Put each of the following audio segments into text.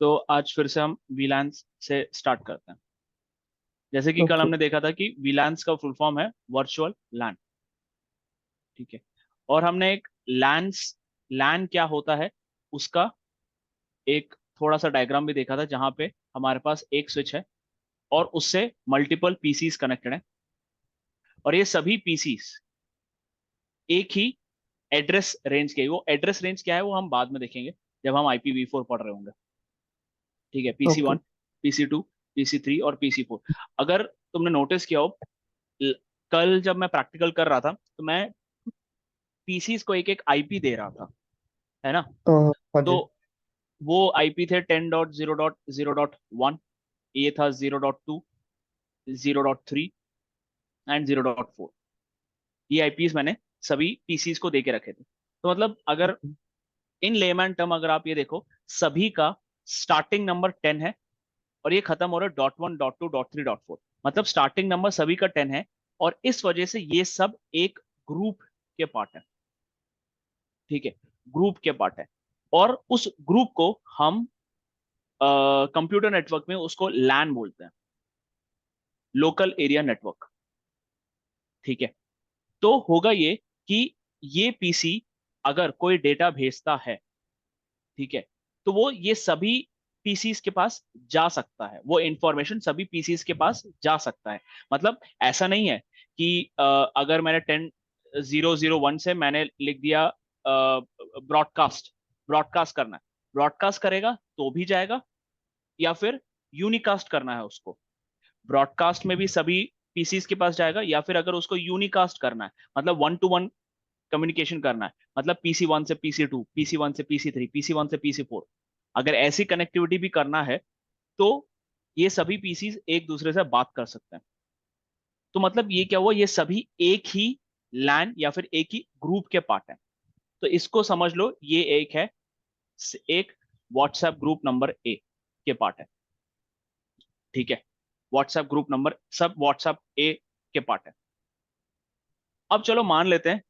तो आज फिर से हम वीलांस से स्टार्ट करते हैं। जैसे कि कल ओके। हमने देखा था कि वीलांस का फुल फॉर्म है वर्चुअल लैन। ठीक है। और हमने एक लैंस लैन क्या होता है उसका एक थोड़ा सा डायग्राम भी देखा था, जहां पे हमारे पास एक स्विच है और उससे मल्टीपल पीसीस कनेक्टेड है। और ये सभी पीसीस एक ही एड्रेस रेंज के, वो एड्रेस रेंज क्या है वो हम बाद में देखेंगे जब हम IPv4 पढ़ रहे होंगे। ठीक है। PC1, okay. PC2, PC3 और PC4। अगर तुमने नोटिस किया हो, ल- कल जब मैं प्रैक्टिकल कर रहा था तो मैं पीसीस को एक एक आईपी दे रहा था, है ना। हाँ तो जी। वो आईपी थे 10.0.0.1, ये था 0.2, 0.3 एंड 0.4। ये आईपीस मैंने सभी पीसीस को दे के रखे थे। तो मतलब अगर इन लेमैन टर्म अगर आप ये देखो, सभी का स्टार्टिंग नंबर 10 है और ये खत्म हो रहा है .1, .2, .3, .4। मतलब स्टार्टिंग नंबर सभी का 10 है और इस वजह से ये सब एक ग्रुप के पार्ट है। ठीक है। ग्रुप के पार्ट है और उस ग्रुप को हम कंप्यूटर नेटवर्क में उसको लैन बोलते हैं, लोकल एरिया नेटवर्क। ठीक है। तो होगा ये कि ये पीसी अगर कोई डेटा भेजता है, ठीक है, तो वो ये सभी पीसीस के पास जा सकता है, वो इंफॉर्मेशन सभी पीसीस के पास जा सकता है। मतलब ऐसा नहीं है कि अगर मैंने 10.0.0.1 से मैंने लिख दिया ब्रॉडकास्ट, ब्रॉडकास्ट करना है, ब्रॉडकास्ट करेगा तो भी जाएगा, या फिर यूनिकास्ट करना है उसको, ब्रॉडकास्ट में भी सभी पीसीस के पास जाएगा, या फिर अगर उसको यूनिकास्ट करना है मतलब 1 to 1 कम्युनिकेशन करना है, मतलब PC1 से PC2, PC1 से PC3, PC1 से PC4, अगर ऐसी कनेक्टिविटी भी करना है तो ये सभी पीसीस एक दूसरे से बात कर सकते हैं। तो मतलब ये क्या हुआ, ये सभी एक ही लैन या फिर एक ही ग्रुप के पार्ट है। तो इसको समझ लो, ये एक है, एक व्हाट्सएप ग्रुप नंबर ए के पार्ट है। ठीक है। व्हाट्सएप ग्रुप नंबर सब व्हाट्सएप ए के पार्ट है। अब चलो मान लेते हैं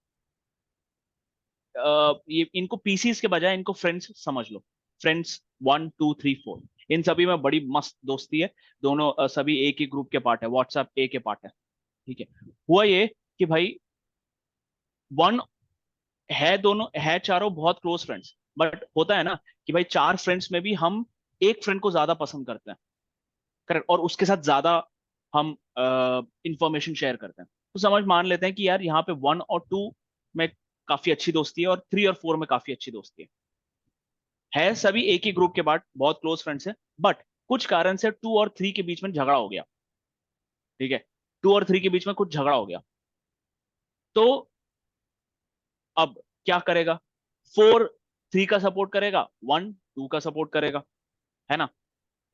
ये इनको पीसीस के बजाय इनको फ्रेंड्स समझ लो। फ्रेंड्स 1 2 3 4, इन सभी में बड़ी मस्त दोस्ती है। दोनों सभी एक ही ग्रुप के पार्ट है, व्हाट्सएप ए के पार्ट है। ठीक है। हुआ ये कि भाई वन है, दोनों है, चारों बहुत क्लोज फ्रेंड्स, बट होता है ना कि भाई चार फ्रेंड्स में भी हम एक फ्रेंड को ज्यादा पसंद करते हैं, करेक्ट, और उसके साथ ज्यादा हम इंफॉर्मेशन शेयर करते हैं। तो समझ मान लेते हैं कि यार यहाँ पे 1 और 2 में काफी अच्छी दोस्ती है और 3 और 4 में काफी अच्छी दोस्ती है सभी एक ही ग्रुप के बाद बहुत क्लोज फ्रेंड्स है। बट कुछ कारण से 2 और 3 के बीच में झगड़ा हो गया। ठीक है। 2 और 3 के बीच में कुछ झगड़ा हो गया, तो अब क्या करेगा, 4 3 का सपोर्ट करेगा, 1 2 का सपोर्ट करेगा, है ना।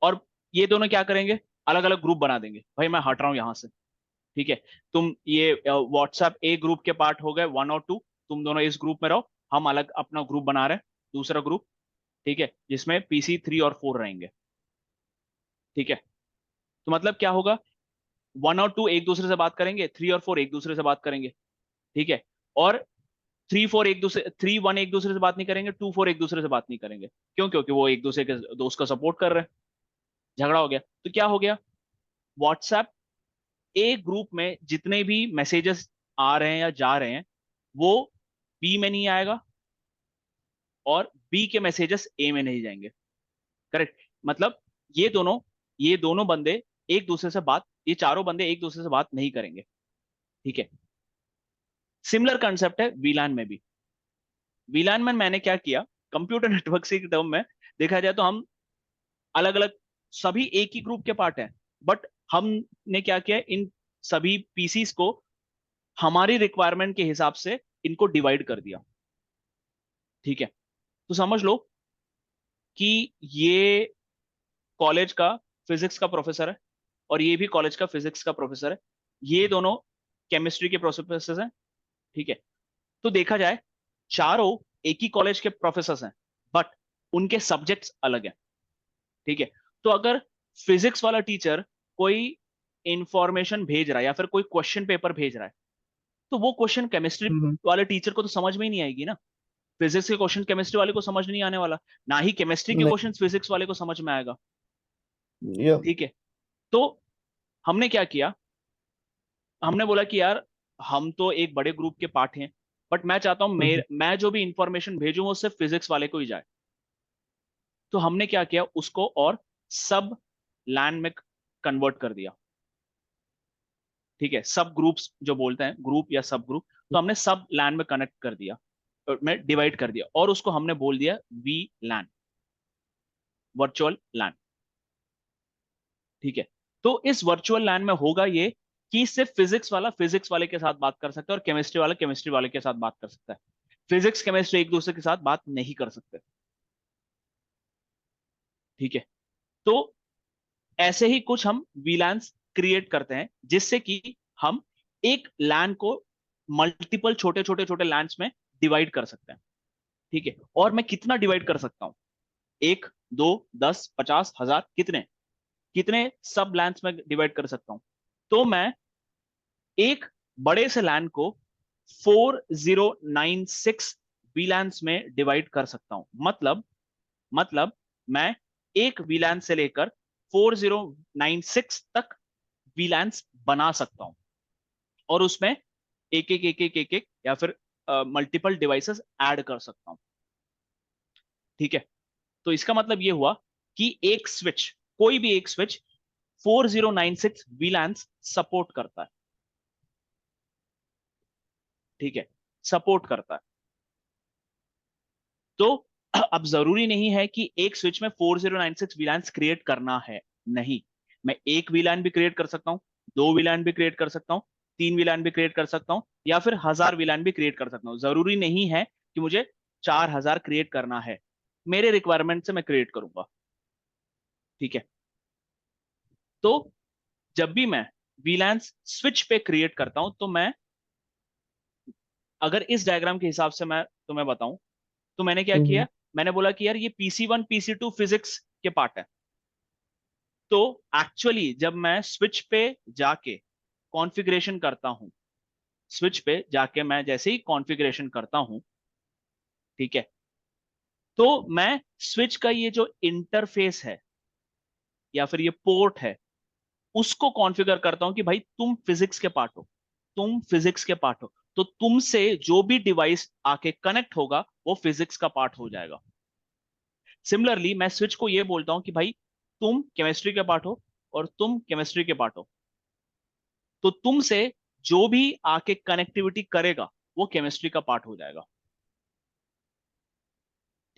और ये दोनों क्या करेंगे, अलग अलग ग्रुप बना देंगे, भाई मैं हट रहा हूं यहां से। ठीक है। तुम ये व्हाट्सएप ए ग्रुप के पार्ट हो गए 1 और 2, तुम दोनों इस ग्रुप में रहो, हम अलग अपना ग्रुप बना रहे हैं, दूसरा ग्रुप। ठीक है, जिसमें PC 3 और 4 रहेंगे। ठीक है। तो मतलब क्या होगा, 1 और 2 एक दूसरे से बात करेंगे, 3 और 4 एक दूसरे से बात करेंगे। ठीक है। और 3 4 एक दूसरे, 3 1 एक दूसरे से बात नहीं करेंगे, 2 4 एक दूसरे से बात नहीं करेंगे। क्यों? क्योंकि वो एक दूसरे के दोस्त का सपोर्ट कर रहे हैं। झगड़ा हो गया तो क्या हो गया, व्हाट्सएप ए ग्रुप में जितने भी मैसेजेस आ रहे हैं या जा रहे हैं वो बी में नहीं आएगा, और बी के मैसेजेस ए में नहीं जाएंगे। करेक्ट। मतलब ये दोनों ये दोनों बंदे एक दूसरे से बात, ये चारों बंदे एक दूसरे से बात नहीं करेंगे। ठीक है। सिमिलर कंसेप्ट है वीलान में भी। वीलान में मैंने क्या किया, कंप्यूटर नेटवर्क से टर्म में देखा जाए तो हम अलग अलग, सभी एक ही ग्रुप के पार्ट हैं, बट हमने क्या किया, इन सभी पीसीस को हमारी रिक्वायरमेंट के हिसाब से इनको डिवाइड कर दिया। ठीक है। तो समझ लो कि ये कॉलेज का फिजिक्स का प्रोफेसर है और ये भी कॉलेज का फिजिक्स का प्रोफेसर है, ये दोनों केमिस्ट्री के प्रोफेसर हैं। ठीक है। तो देखा जाए चारों एक ही कॉलेज के प्रोफेसर हैं, बट उनके सब्जेक्ट्स अलग हैं। ठीक है। तो अगर फिजिक्स वाला टीचर कोई इंफॉर्मेशन भेज रहा है या फिर कोई क्वेश्चन पेपर भेज रहा है, तो वो क्वेश्चन केमिस्ट्री हम्म। वाले टीचर को तो समझ में ही नहीं आएगी ना। फिजिक्स के क्वेश्चन केमिस्ट्री वाले को समझ नहीं आने वाला, ना ही केमिस्ट्री के नहीं। क्वेश्चन फिजिक्स वाले को समझ में आएगा। या। ठीक है, तो हमने क्या किया, हमने बोला कि यार हम तो एक बड़े ग्रुप के पार्ट हैं, बट मैं चाहता हूं मैं जो भी इंफॉर्मेशन भेजूं वो सिर्फ फिजिक्स वाले को ही जाए। तो हमने क्या किया, उसको और सब लैन में कन्वर्ट कर दिया। ठीक है, सब ग्रुप्स जो बोलते हैं, ग्रुप या सब ग्रुप, तो हमने सब लैन में कनेक्ट कर दिया, में डिवाइड कर दिया, और उसको हमने बोल दिया वी लैन, वर्चुअल लैन। ठीक है, तो इस वर्चुअल लैन में होगा ये कि सिर्फ फिजिक्स वाला फिजिक्स वाले के साथ बात कर सकता है और केमिस्ट्री वाला केमिस्ट्री वाले के साथ बात कर सकता है। फिजिक्स केमिस्ट्री एक दूसरे के साथ बात नहीं कर सकते। ठीक है, तो ऐसे ही कुछ हम वीलैंस क्रिएट करते हैं जिससे कि हम एक लैन को मल्टीपल छोटे छोटे छोटे लैंस में डिवाइड कर सकते हैं। ठीक है, और मैं कितना डिवाइड कर सकता हूं, एक, दो, 10, 50, 1000, कितने कितने सब लैंस में डिवाइड कर सकता हूं। तो मैं एक बड़े से लैन को 4096 वीलैंस में डिवाइड कर सकता हूं। मतलब मैं एक वीलैन से लेकर 4096 तक वीलैंस बना सकता हूं, और उसमें एक या फिर मल्टीपल डिवाइसेस ऐड कर सकता हूं। ठीक है, तो इसका मतलब ये हुआ कि एक स्विच, कोई भी एक स्विच 4096 वीलैंस सपोर्ट करता है। ठीक है, सपोर्ट करता है। तो अब जरूरी नहीं है कि एक स्विच में 4096 वीलैंस क्रिएट करना है, नहीं, मैं एक वीलैन भी क्रिएट कर सकता हूं, दो वीलैन भी क्रिएट कर सकता हूं, तीन वीलैन भी क्रिएट कर सकता हूं, या फिर 1000 वीलैन भी क्रिएट कर सकता हूं। जरूरी नहीं है कि मुझे 4000 क्रिएट करना है, मेरे रिक्वायरमेंट से मैं क्रिएट करूंगा। ठीक है, तो जब भी मैं वीलैंस स्विच पे क्रिएट करता हूं, तो मैं, अगर इस डायग्राम के हिसाब से मैं तुम्हें बताऊं, तो मैंने क्या किया, मैंने बोला कि यार ये PC1 PC2 फिजिक्स के पार्ट है। तो एक्चुअली जब मैं स्विच पे जाके कॉन्फ़िगरेशन करता हूं, स्विच पे जाके मैं जैसे ही कॉन्फ़िगरेशन करता हूं, ठीक है, तो मैं स्विच का ये जो इंटरफेस है या फिर ये पोर्ट है, उसको कॉन्फ़िगर करता हूं कि भाई तुम फिजिक्स के पार्ट हो, तुम फिजिक्स के पार्ट हो, तो तुमसे जो भी डिवाइस आके कनेक्ट होगा वो फिजिक्स का पार्ट हो जाएगा। सिमिलरली मैं स्विच को ये बोलता हूं कि भाई तुम केमिस्ट्री के पार्ट हो और तुम केमिस्ट्री के पार्ट हो, तो तुमसे जो भी आके कनेक्टिविटी करेगा वो केमिस्ट्री का पार्ट हो जाएगा।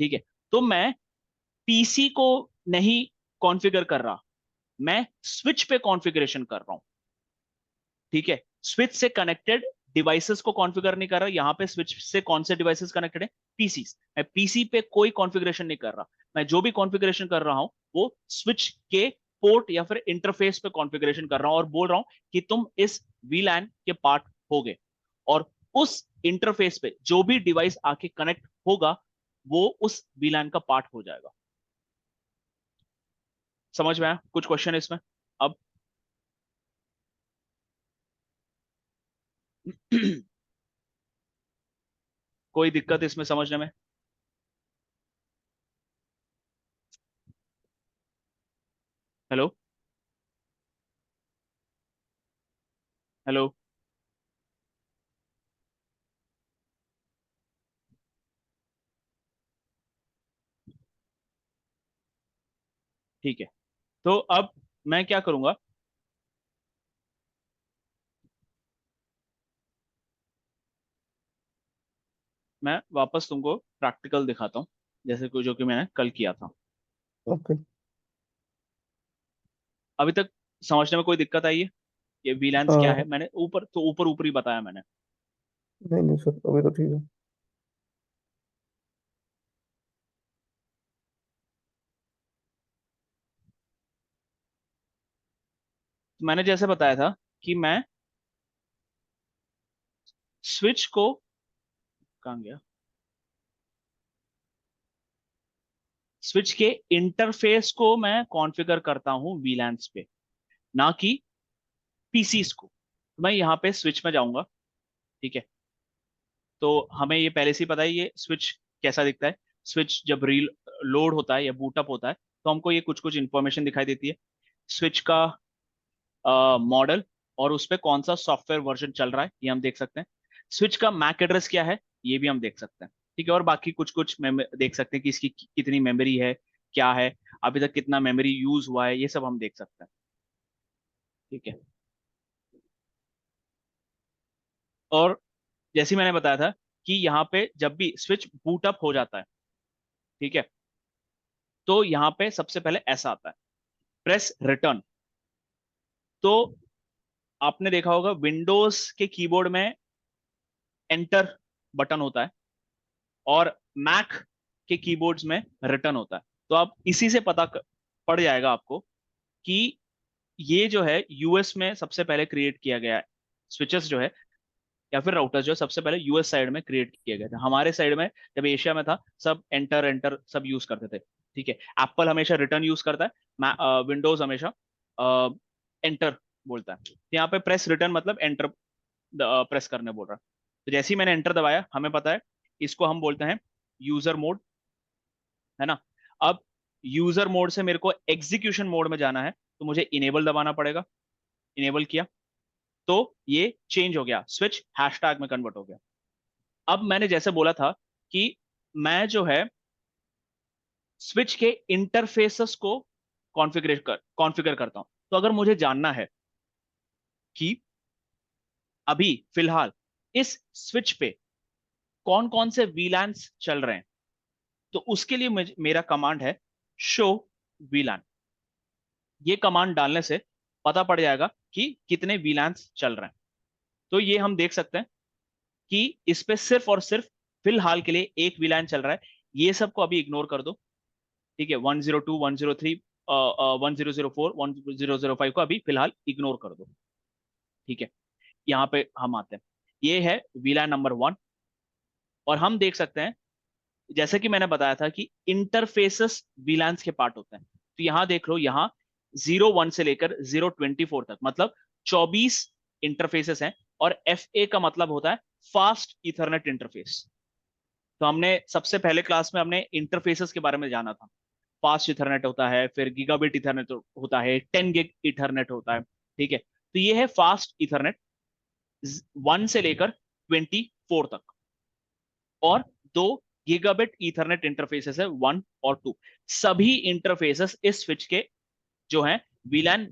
ठीक है, तो मैं पीसी को नहीं कॉन्फ़िगर कर रहा, मैं स्विच पे कॉन्फ़िगरेशन कर रहा हूं। ठीक है, स्विच से कनेक्टेड डिवाइसेस को कॉन्फ़िगर नहीं कर रहा, यहां पे स्विच से कौन से डिवाइसेस कनेक्टेड है, पीसी। मैं पीसी पे कोई कॉन्फ़िगरेशन नहीं कर रहा, मैं जो भी कॉन्फ़िगरेशन कर रहा हूं वो स्विच के पोर्ट या फिर इंटरफेस पे कॉन्फ़िगरेशन कर रहा हूं, और बोल रहा हूं कि तुम इस वीलैन के पार्ट होगे, और उस इंटरफेस पे जो भी डिवाइस आके कनेक्ट होगा वो उस वीलैन का पार्ट हो जाएगा। समझ में आया कुछ क्वेश्चन इसमें अब? कोई दिक्कत इसमें समझने में? हेलो? हेलो? ठीक है, तो अब मैं क्या करूंगा, मैं वापस तुमको प्रैक्टिकल दिखाता हूँ, जैसे जो कि मैंने कल किया था। ओके। अभी तक समझने में कोई दिक्कत आई है? ये वीलांस क्या है, मैंने ऊपर तो ऊपर ऊपर ही बताया मैंने। नहीं नहीं सर, अभी तो ठीक है। तो मैंने जैसे बताया था कि मैं स्विच को, कहाँ गया, स्विच के इंटरफेस को मैं कॉन्फ़िगर करता हूँ वीलांस पे, ना कि पीसीस को। तो मैं यहाँ पे स्विच में जाऊंगा। ठीक है, तो हमें ये पहले से ही पता है, ये स्विच कैसा दिखता है। स्विच जब रील लोड होता है या बूटअप होता है तो हमको ये कुछ कुछ इंफॉर्मेशन दिखाई देती है। स्विच का मॉडल और उस पे कौन सा सॉफ्टवेयर वर्जन चल रहा है ये हम देख सकते हैं। स्विच का मैक एड्रेस क्या है ये भी हम देख सकते हैं। ठीक है, और बाकी कुछ कुछ देख सकते हैं कि इसकी कितनी मेमोरी है, क्या है, अभी तक कितना मेमोरी यूज हुआ है, ये सब हम देख सकते हैं। ठीक है, और जैसे मैंने बताया था कि यहाँ पे जब भी स्विच बूट अप हो जाता है, ठीक है, तो यहाँ पे सबसे पहले ऐसा आता है, प्रेस रिटर्न। तो आपने देखा होगा विंडोज के कीबोर्ड में एंटर बटन होता है और मैक के कीबोर्ड्स में रिटर्न होता है। तो आप इसी से पड़ जाएगा आपको कि ये जो है यूएस में सबसे पहले क्रिएट किया गया है। स्विचेस जो है या फिर राउटर्स जो है सबसे पहले यूएस साइड में क्रिएट किए गए थे। हमारे साइड में जब एशिया में था सब एंटर एंटर सब यूज करते थे। ठीक है, एप्पल हमेशा रिटर्न यूज करता है, विंडोज हमेशा एंटर बोलता है। तो यहाँ पे प्रेस रिटर्न मतलब एंटर प्रेस करने बोल रहा है। तो जैसे ही मैंने एंटर दबाया हमें पता है इसको हम बोलते हैं यूजर मोड, है ना। अब यूजर मोड से मेरे को एग्जीक्यूशन मोड में जाना है तो मुझे इनेबल दबाना पड़ेगा। इनेबल किया तो ये चेंज हो गया, स्विच हैशटैग में कन्वर्ट हो गया। अब मैंने जैसे बोला था कि मैं जो है स्विच के इंटरफेसेस को कॉन्फ़िगर करता हूं। तो अगर मुझे जानना है कि अभी फिलहाल इस स्विच पे कौन कौन से वीलैन्स चल रहे हैं तो उसके लिए मेरा कमांड है शो वीलैन। ये कमांड डालने से पता पड़ जाएगा कि कितने वीलैन्स चल रहे हैं। तो ये हम देख सकते हैं कि इस पे सिर्फ और सिर्फ फिलहाल के लिए एक वीलैन चल रहा है। ये सबको अभी इग्नोर कर दो। ठीक है, 102 103 1004 1005 को अभी फिलहाल इग्नोर कर दो। ठीक है, यहाँ पे हम आते हैं, ये है वीलैन नंबर 1। और हम देख सकते हैं जैसे कि मैंने बताया था कि इंटरफेसेस वीलैंस के पार्ट होते हैं। तो यहां देख लो, यहाँ 01 से लेकर 024 तक मतलब 24 इंटरफेसेस हैं। और एफ ए का मतलब होता है फास्ट इथरनेट इंटरफेस। तो हमने सबसे पहले क्लास में हमने इंटरफेसेस के बारे में जाना था। फास्ट इथरनेट होता है, फिर गीगाबिट इथरनेट होता है, 10 गिग इथरनेट होता है। ठीक है, तो ये है फास्ट इथरनेट 1 से लेकर 24 तक। और दो गीगाबिट ईथरनेट इंटरफेसेस है 1 और 2। सभी इंटरफेसेस इस स्विच के जो है वीलैन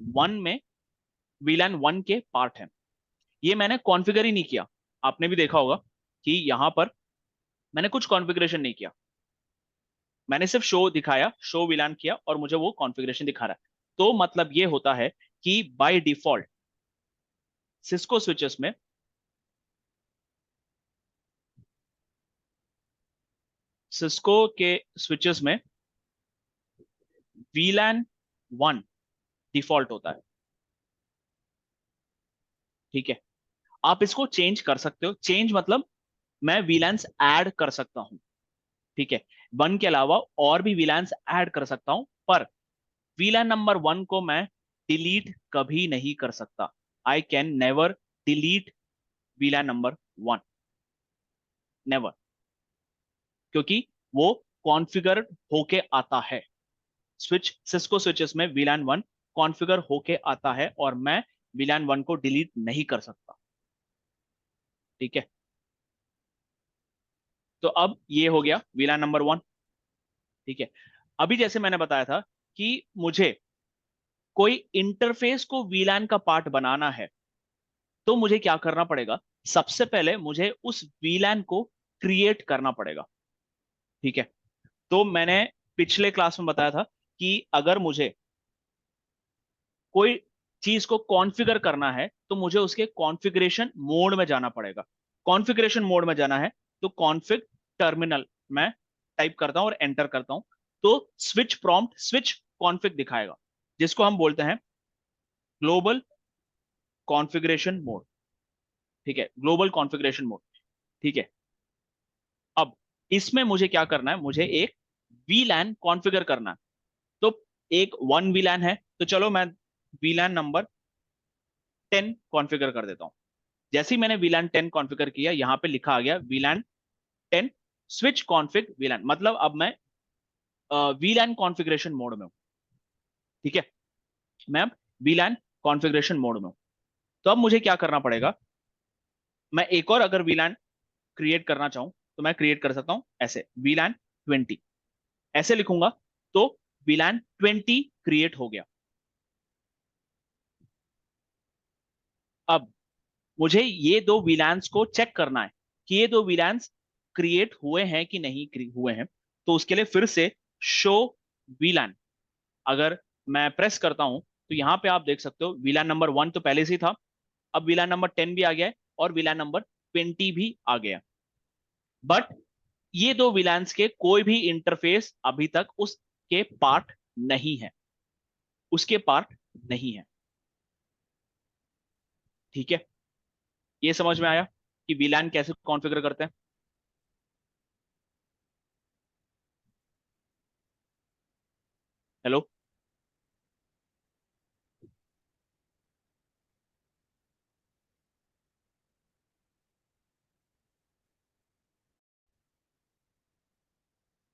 वन के पार्ट हैं। ये मैंने कॉन्फ़िगर ही नहीं किया। आपने भी देखा होगा कि यहां पर मैंने कुछ कॉन्फ़िगरेशन नहीं किया, मैंने सिर्फ शो दिखाया, शो वीलैन किया और मुझे वो कॉन्फ़िगरेशन दिखा रहा है। तो मतलब ये होता है कि बाय डिफॉल्ट सिस्को स्विचेस में सिस्को के स्विचेस में वीलैन 1 डिफॉल्ट होता है। ठीक है, आप इसको चेंज कर सकते हो। चेंज मतलब मैं वीलैंस ऐड कर सकता हूं। ठीक है, 1 के अलावा और भी वीलैंस ऐड कर सकता हूं, पर वीलैन नंबर 1 को मैं डिलीट कभी नहीं कर सकता। I can never delete वीलैन number 1, never. क्योंकि वो कॉन्फ़िगर्ड होके आता है। स्विच सिस्को स्विचेस में वीलैन 1 कॉन्फ़िगर होके आता है और मैं वीलैन 1 को डिलीट नहीं कर सकता। ठीक है, तो अब ये हो गया वीलैन नंबर 1। ठीक है, अभी जैसे मैंने बताया था कि मुझे कोई इंटरफेस को वीलैन का पार्ट बनाना है तो मुझे क्या करना पड़ेगा। सबसे पहले मुझे उस वीलैन को क्रिएट करना पड़ेगा। ठीक है, तो मैंने पिछले क्लास में बताया था कि अगर मुझे कोई चीज को कॉन्फ़िगर करना है तो मुझे उसके कॉन्फ़िगरेशन मोड में जाना पड़ेगा। कॉन्फ़िगरेशन मोड में जाना है तो कॉन्फ़िग टर्मिनल में टाइप करता हूं और एंटर करता हूं तो स्विच प्रॉम्प्ट स्विच कॉन्फ़िग दिखाएगा, जिसको हम बोलते हैं ग्लोबल कॉन्फ़िगरेशन मोड। ठीक है, ग्लोबल कॉन्फ़िगरेशन मोड। ठीक है, अब इसमें मुझे क्या करना है, मुझे एक वीलैन कॉन्फ़िगर करना है। तो एक 1 वीलैन है, तो चलो मैं वीलैन नंबर 10 कॉन्फ़िगर कर देता हूं। जैसे ही मैंने वीलैन 10 कॉन्फ़िगर किया, यहां पे लिखा आ गया वीलैन 10 स्विच कॉन्फ़िग वीलैन, मतलब अब मैं वीलैन कॉन्फ़िगरेशन मोड में हूं। ठीक है, मैं अब वीलैन कॉन्फ़िगरेशन मोड में हूं। तो अब मुझे क्या करना पड़ेगा, मैं एक और अगर वीलैन क्रिएट करना चाहूं तो मैं क्रिएट कर सकता हूं ऐसे, वीलैन 20 ऐसे लिखूंगा तो वीलैन 20 क्रिएट हो गया। अब मुझे ये दो वीलैंस को चेक करना है कि ये दो वीलैंस क्रिएट हुए हैं कि नहीं हुए हैं। तो उसके लिए फिर से शो वीलैन अगर मैं प्रेस करता हूं तो यहां पे आप देख सकते हो वीलैन नंबर 1 तो पहले से ही था, अब वीलैन नंबर 10 भी आ गया है और वीलैन नंबर 20 भी आ गया। बट ये दो वीलैंस के कोई भी इंटरफेस अभी तक उसके पार्ट नहीं है, उसके पार्ट नहीं है। ठीक है, ये समझ में आया कि वीलैन कैसे कॉन्फ़िगर करते हैं। हेलो,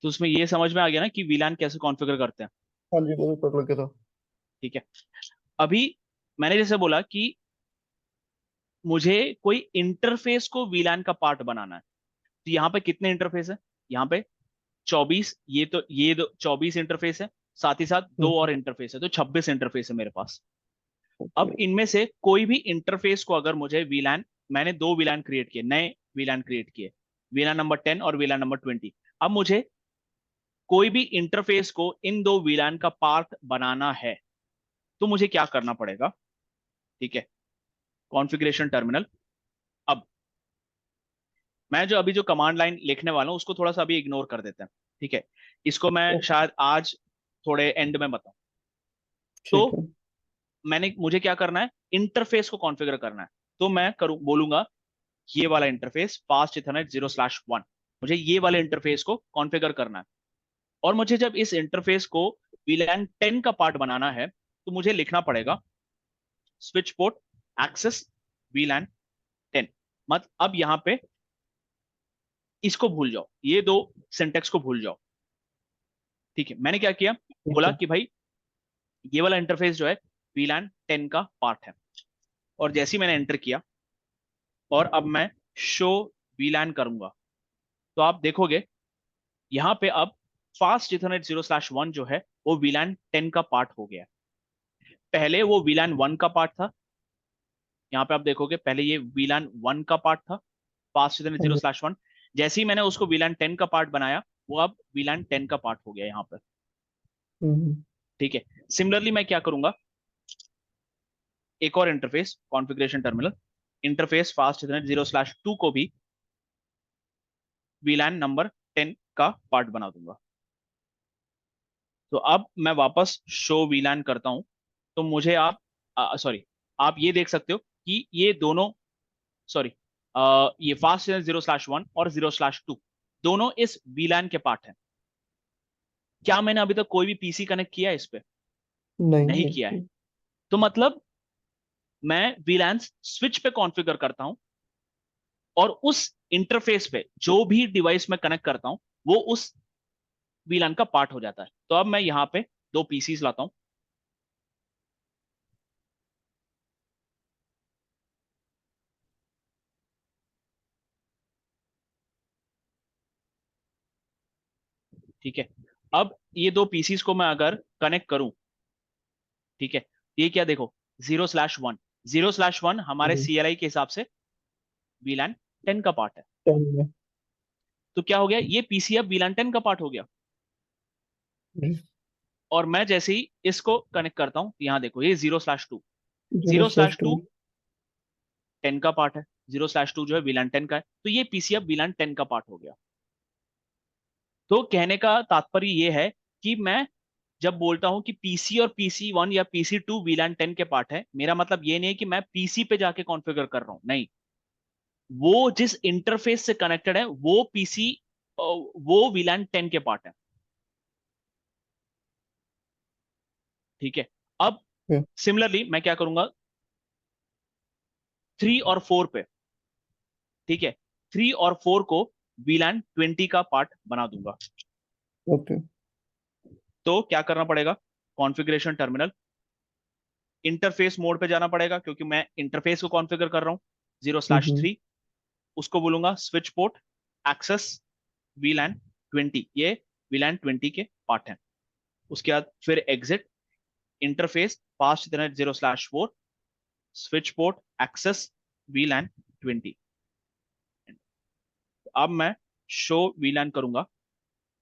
तो उसमें ये समझ में आ गया ना कि वीलैन कैसे कॉन्फ़िगर करते हैं। हाँ जी, वो भी पता लग गया था। ठीक है, अभी मैंने जैसे बोला कि मुझे कोई इंटरफेस को वीलैन का पार्ट बनाना है। तो यहाँ पे कितने इंटरफेस है, यहाँ पे 24, ये तो ये 24 इंटरफेस है, साथ ही साथ दो हम्म। और इंटरफेस है, तो 26 इंटरफेस है मेरे पास। ओके। अब इनमें से कोई भी इंटरफेस को अगर मुझे वीलैन, मैंने दो वीलैन क्रिएट किए, नए वीलैन क्रिएट किए, वीलैन नंबर 10 और वीलैन नंबर 20। अब मुझे कोई भी इंटरफेस को इन दो वीलैन का पार्ट बनाना है तो मुझे क्या करना पड़ेगा। ठीक है, कॉन्फ़िगरेशन टर्मिनल। अब मैं जो अभी जो कमांड लाइन लिखने वाला हूं उसको थोड़ा सा अभी इग्नोर कर देते हैं। ठीक है, इसको मैं ओके, शायद आज थोड़े एंड में बताऊं। तो ठीक है। मुझे क्या करना है, इंटरफेस को कॉन्फ़िगर करना है। तो मैं करूं बोलूंगा ये वाला इंटरफेस फास्ट इथरनेट 0/1, मुझे ये वाले इंटरफेस को कॉन्फ़िगर करना है। और मुझे जब इस इंटरफेस को वीलैन 10 का पार्ट बनाना है तो मुझे लिखना पड़ेगा स्विच पोर्ट एक्सेस वीलैन 10। मत अब यहां पे इसको भूल जाओ, ये दो सिंटेक्स को भूल जाओ। ठीक है, मैंने क्या किया, ठीक बोला है। कि भाई ये वाला इंटरफेस जो है वीलैन 10 का पार्ट है। और जैसे ही मैंने एंटर किया और अब मैं शो वीलैन करूंगा तो आप देखोगे यहां पे अब फास्ट इथरनेट 0/1 जो है वो वीलैन 10 का पार्ट हो गया। पहले वो वीलैन 1 का पार्ट था, यहाँ पे आप देखोगे पहले ये वीलैन 1 का पार्ट था फास्ट इथरनेट हाँ जीरो जी। स्लैश वन जैसे ही मैंने उसको वीलैन 10 का पार्ट बनाया वो अब वीलैन 10 का पार्ट हो गया यहाँ पर। हम्म। ठीक है, सिमिलरली मैं क्या करूंगा, एक और interface configuration terminal, interface fast ethernet 0/2 को भी वीलैन नंबर 10 का पार्ट बना दूंगा। तो अब मैं वापस शो वीलैन करता हूं तो मुझे आप सॉरी, आप ये देख सकते हो कि ये दोनों, सॉरी, ये फास्ट 0/1 और 0/2 दोनों इस वीलैन के पार्ट हैं। क्या मैंने अभी तक कोई भी पीसी कनेक्ट किया है इस पे? नहीं, नहीं नहीं किया है। की। तो मतलब मैं वीलैंस स्विच पे कॉन्फ़िगर करता हूं और उस इंटरफेस पे जो भी डिवाइस में कनेक्ट करता हूं वो उस वीलैन का पार्ट हो जाता है। तो अब मैं यहाँ पे दो पीसीस लाता हूं। ठीक है, अब ये दो पीसीस को मैं अगर कनेक्ट करूं, ठीक है, ये क्या देखो 0/1, 0/1 हमारे जी। CLI के हिसाब से वीलैन 10 का पार्ट है। टाइम में। तो क्या हो गया, ये पीसी अब वीलैन 10 का पार्ट हो गया। जी। और मैं जैसे ही इसको कनेक्ट करता हूं यहाँ देखो ये 0/2, zero zero slash slash two two 10 का पार्ट है, 0/2 जो है वीलैन 10 का है, तो ये पीसी अब वीलैन 10 का पार्ट हो गया। तो कहने का तात्पर्य ये है कि मैं जब बोलता हूं कि पीसी और PC1 या PC2 वीलैन 10 के पार्ट है, मेरा मतलब ये नहीं है कि मैं पीसी पे जाके कॉन्फ़िगर कर रहा हूं, नहीं। वो जिस इंटरफेस से कनेक्टेड है वो पीसी, वो वीलैन 10 के पार्ट है। ठीक है, अब है। सिमिलरली मैं क्या करूंगा 3 और 4 पे, ठीक है, 3 और 4 को VLAN 20 का पार्ट बना दूंगा। ओके। तो क्या करना पड़ेगा, कॉन्फ़िगरेशन टर्मिनल, इंटरफेस मोड पे जाना पड़ेगा क्योंकि मैं इंटरफेस को कॉन्फ़िगर कर रहा हूँ, 0/3, उसको बोलूंगा स्विच पोर्ट एक्सेस VLAN 20, ये VLAN 20 के पार्ट हैं। उसके बाद फिर exit interface fast ethernet 0/4 switch port access VLAN 20। अब मैं शो VLAN करूंगा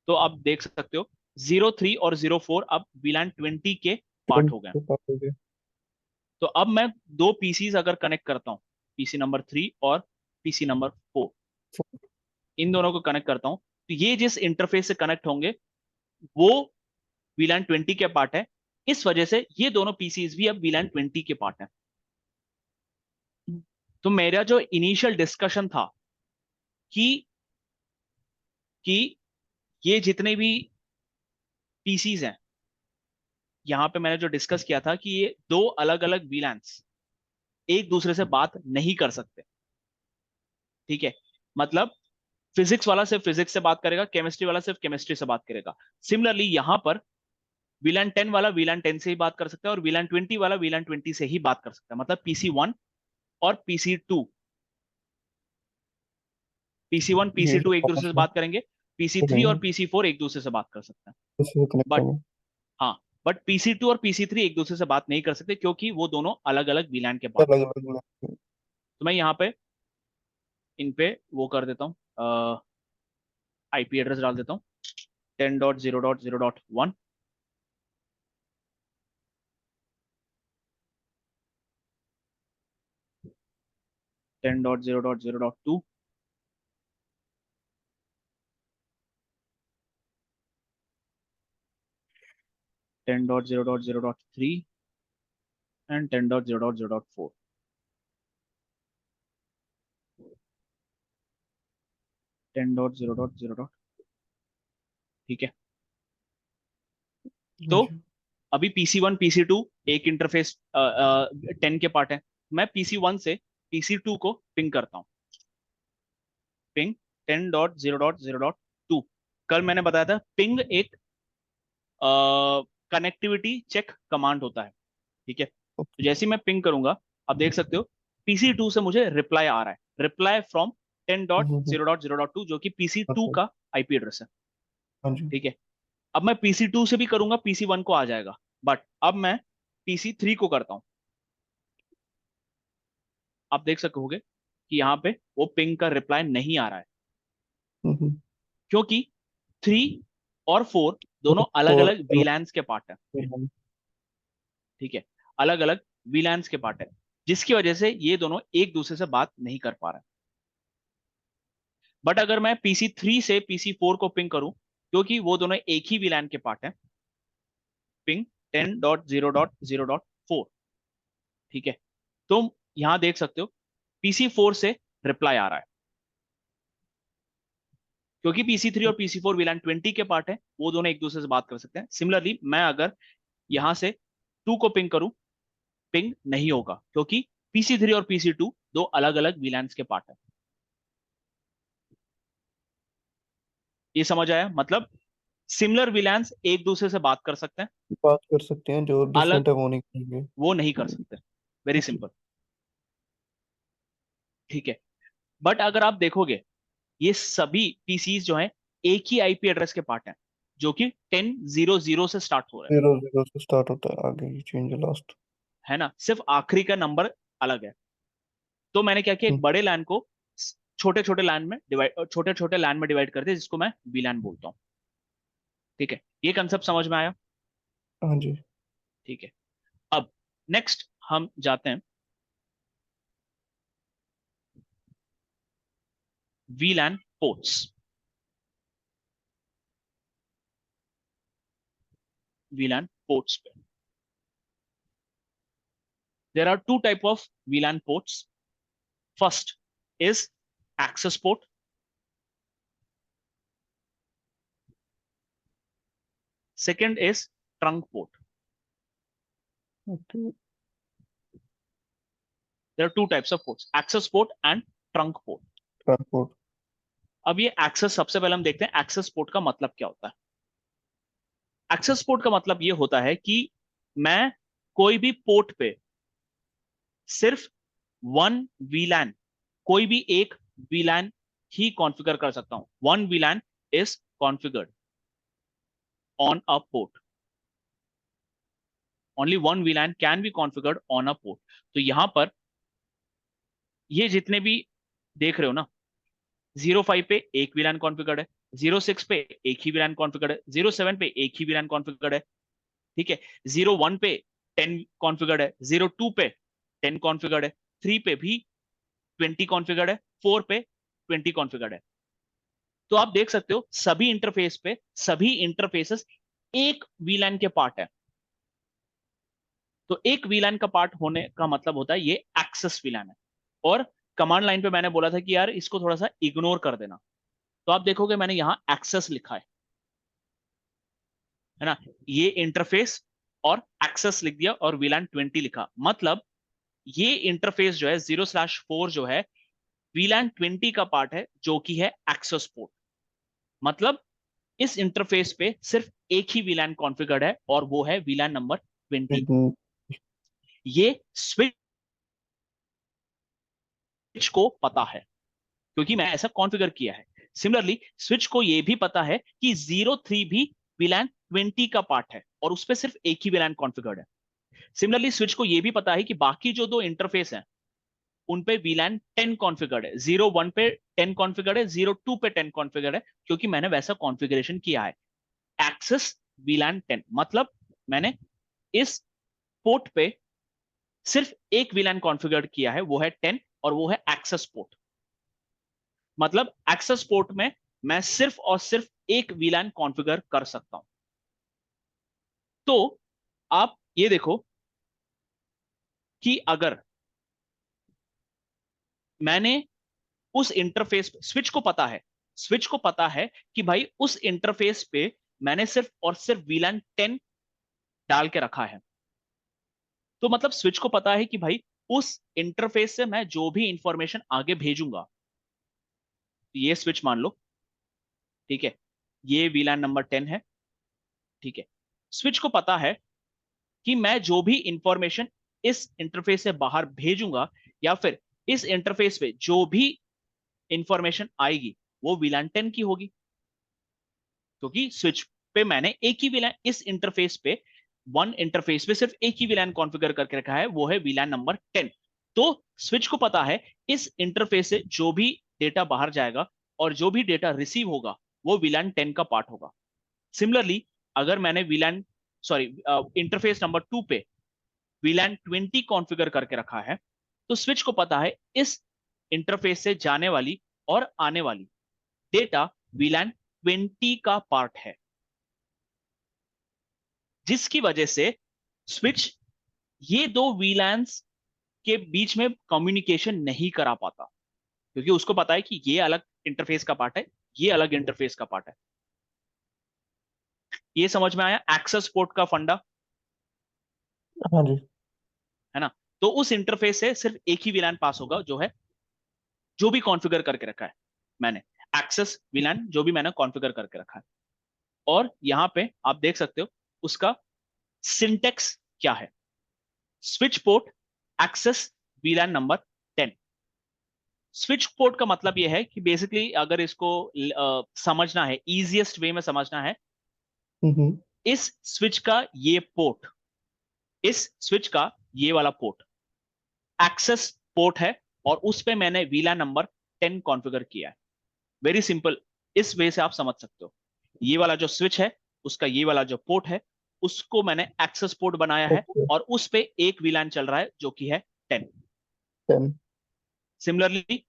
तो आप देख सकते हो 03 और 04 अब VLAN 20 के पार्ट हो गए। हो गया। तो अब मैं दो पीसीज अगर कनेक्ट करता हूँ, पीसी नंबर 3 और पीसी नंबर 4, इन दोनों को कनेक्ट करता हूँ, तो ये जिस इंटरफेस से कनेक्ट होंगे वो VLAN 20 के पार्ट है। इस वजह से ये दोनों पीसीज भी अब VLAN 20 के पार्ट है। तो मेरा जो इनिशियल डिस्कशन था कि कि ये जितने भी पीसीज हैं, यहां पे मैंने जो डिस्कस किया था कि ये दो अलग अलग VLANs एक दूसरे से बात नहीं कर सकते। ठीक है, मतलब फिजिक्स वाला सिर्फ फिजिक्स से बात करेगा, केमिस्ट्री वाला सिर्फ केमिस्ट्री से बात करेगा। सिमिलरली यहां पर VLAN 10 वाला VLAN 10 से ही बात कर सकता है और VLAN 20 वाला VLAN 20 से ही बात कर सकता है। मतलब PC1 और PC1 ये जो PC2 एक दूसरे पास से है बात करेंगे, PC3 और करेंगे PC4 एक दूसरे से बात कर सकते हैं। इससे कनेक्ट बट होंगे। हाँ, बट PC2 और PC3 एक दूसरे से बात नहीं कर सकते क्योंकि वो दोनों अलग अलग VLAN के पार्ट है। अलग अलग। तो मैं यहाँ पे इन पे वो कर देता हूँ, आईपी एड्रेस डाल देता हूँ 10.0.0.1, 10.0.0.2, 10.0.0.3 एंड 10.0.0.4। 10.0.0. ठीक है। हाँ तो जी। अभी PC1 PC2 एक इंटरफेस 10 के पार्ट है। मैं PC1 से PC2 को पिंग करता हूँ, पिंग 10.0.0.2। कल मैंने बताया था पिंग एक कनेक्टिविटी चेक कमांड होता है। ठीक है, तो जैसे ही मैं पिंग करूंगा, आप देख सकते हो PC2 से मुझे रिप्लाई आ रहा है, reply from ten dot hmm. Zero dot zero dot to जो कि PC2 ओके। का आईपी एड्रेस है। हाँ जी। ठीक है, अब मैं PC2 से भी करूंगा, PC1 को आ जाएगा, बट अब मैं PC3 को करता हूं। आप देख सकोगे कि यहाँ पे वो पिंग का रिप्लाई नहीं आ रहा है हम्म। क्योंकि 3 और 4 दोनों अलग और अलग VLANs के पार्ट है। ठीक है, अलग अलग VLANs के पार्ट है, जिसकी वजह से ये दोनों एक दूसरे से बात नहीं कर पा रहे। बट अगर मैं PC3 से PC4 को पिंग करूं, क्योंकि वो दोनों एक ही VLAN के पार्ट है, पिंग 10.0.0.4। ठीक है, तो यहां देख सकते हो PC4 से रिप्लाई आ रहा है क्योंकि PC3 और PC4 VLAN 20 के पार्ट है, वो दोनों एक दूसरे से बात कर सकते हैं। सिमिलरली मैं अगर यहां से 2 को पिंग करूं, पिंग नहीं होगा क्योंकि PC3 और PC2 दो अलग अलग VLANs के पार्ट है। ये समझ आया? मतलब सिमिलर VLANs एक दूसरे से बात कर सकते हैं, बात कर सकते हैं, जो अलग डिफरेंट है वो नहीं करेंगे। वो नहीं कर सकते। Very okay. सिंपल। ठीक है, बट अगर आप देखोगे ये सभी पीसीज जो हैं एक ही आईपी एड्रेस के पार्ट हैं, जो कि 10.0.0 से स्टार्ट हो रहे हैं। 0 0 से स्टार्ट होता है, आगे ये चेंज है लास्ट। है ना, सिर्फ आखिरी का नंबर अलग है। तो मैंने क्या किया, एक बड़े लैन को छोटे छोटे लैन में डिवाइड, छोटे छोटे लैन में डिवाइड कर दिया, जिसको मैं वीलैन बोलता हूँ। ठीक है, ये कंसेप्ट समझ में आया? हाँ जी। ठीक है, अब नेक्स्ट हम जाते हैं वीलैन पोर्ट्स। वीलैन पोर्ट्स पे there are two type of VLAN ports. First is access port. Second is trunk port. Okay. There are two types of ports: access port and trunk port. Transport. अब ये access, सबसे पहले हम देखते हैं access port का मतलब क्या होता है। एक्सेस पोर्ट का मतलब ये होता है कि मैं कोई भी पोर्ट पे सिर्फ वन वीलैन, कोई भी एक वीलैन ही कॉन्फ़िगर कर सकता हूं। One वीलैन is configured on a port, only one वीलैन can be configured on a port. तो यहां पर ये जितने भी देख रहे हो ना, 05 पे एक वीलैन कॉन्फ़िगर्ड है, 06 पे एक ही वीलैन कॉन्फ़िगर्ड है, 07 पे एक ही वीलैन कॉन्फ़िगर्ड है, ठीक है। 01 पे 10 कॉन्फ़िगर्ड है, 02 पे 10 कॉन्फ़िगर्ड है, 3 पे भी 20 कॉन्फ़िगर्ड है, 4 पे 20 कॉन्फ़िगर्ड है। तो आप देख सकते हो सभी इंटरफेस पे सभी इंटरफेसेस एक वीलैन के पार्ट है। तो एक वीलैन का पार्ट होने का मतलब होता है ये एक्सेस वीलैन है। और कमांड लाइन पे मैंने बोला था कि यार इसको थोड़ा सा इग्नोर कर देना, तो आप देखोगे मैंने यहां एक्सेस लिखा है ना, ये इंटरफेस और एक्सेस लिख दिया और वीलैन 20 लिखा। मतलब ये इंटरफेस जो है 0/4 जो है वीलैन 20 का पार्ट है, जो कि है एक्सेस पोर्ट। मतलब इस इंटरफेस पे सिर्फ एक ही वीलैन कॉन्फ़िगर्ड है और वो है वीलैन नंबर 20। हम्म, ये स्विच को पता है क्योंकि मैं ऐसा कॉन्फ़िगर किया है। सिमिलरली स्विच को ये भी पता है कि 03 भी वीलैन 20 का पार्ट है और उस पर सिर्फ एक ही वीलैन कॉन्फ़िगर्ड है। सिमिलरली स्विच को ये भी पता है कि बाकी जो दो इंटरफेस हैं उन पे वीलैन 10 कॉन्फ़िगर्ड है, 01 पे 10 कॉन्फ़िगर्ड है, 02 पे 10 कॉन्फ़िगर्ड है, क्योंकि मैंने वैसा कॉन्फ़िगरेशन किया है। एक्सेस वीलैन 10 मतलब मैंने इस पोर्ट पे सिर्फ एक वीलैन कॉन्फ़िगर किया है, वो है 10 और वो है एक्सेस पोर्ट। मतलब एक्सेस पोर्ट में मैं सिर्फ और सिर्फ एक वीलैन कॉन्फ़िगर कर सकता हूं। तो आप ये देखो कि अगर मैंने उस इंटरफेस स्विच को पता है, स्विच को पता है कि भाई उस इंटरफेस पे मैंने सिर्फ और सिर्फ वीलैन 10 डाल के रखा है। तो मतलब स्विच को पता है कि भाई उस इंटरफेस से मैं जो भी इंफॉर्मेशन आगे भेजूंगा, ये स्विच मान लो, ठीक है, ये वीलैन नंबर 10 है, ठीक है। स्विच को पता है कि मैं जो भी इंफॉर्मेशन इस इंटरफेस से बाहर भेजूंगा या फिर इस इंटरफेस पे जो भी इंफॉर्मेशन आएगी वो वीलैन 10 की होगी, क्योंकि स्विच पे मैंने एक ही वीलैन इस इंटरफेस पे, वन इंटरफेस पे सिर्फ एक ही वीलैन कॉन्फ़िगर करके रखा है, वो है वीलैन नंबर 10। तो स्विच को पता है इस इंटरफेस से जो भी डेटा बाहर जाएगा और जो भी डेटा रिसीव होगा वो वीलैन 10 का पार्ट होगा। सिमिलरली अगर मैंने वीलैन सॉरी इंटरफेस नंबर 2 पे वीलैन 20 कॉन्फ़िगर करके रखा है, तो स्विच को पता है इस इंटरफेस से जाने वाली और आने वाली डेटा वीलैन 20 का पार्ट है, जिसकी वजह से स्विच ये दो वीलैंस के बीच में कम्युनिकेशन नहीं करा पाता, क्योंकि उसको पता है कि ये अलग इंटरफेस का पार्ट है, ये अलग इंटरफेस का पार्ट है। ये समझ में आया एक्सेस पोर्ट का फंडा, हाँ जी। है ना। तो उस इंटरफेस से सिर्फ एक ही वीलैन पास होगा, जो है जो भी कॉन्फ़िगर करके रखा है मैंने, एक्सेस वीलैन जो भी मैंने कॉन्फ़िगर करके रखा है। और यहां पे आप देख सकते हो उसका सिंटेक्स क्या है। Switch port access VLAN number 10। Switch port का मतलब यह है कि बेसिकली अगर इसको समझना है, इजीएस्ट वे में समझना है, हम्म। इस स्विच का ये पोर्ट, इस स्विच का ये वाला पोर्ट एक्सेस पोर्ट है और उस पे मैंने वीला नंबर 10 कॉन्फ़िगर किया है। वेरी सिंपल, इस वे से आप समझ सकते हो। ये वाला जो स्विच है उसका ये वाला जो पोर्ट है उसको मैंने एक्सेस पोर्ट बनाया है ओके। और उस पे एक वीलान चल रहा है जो कि है 10। 10। सिमिलरली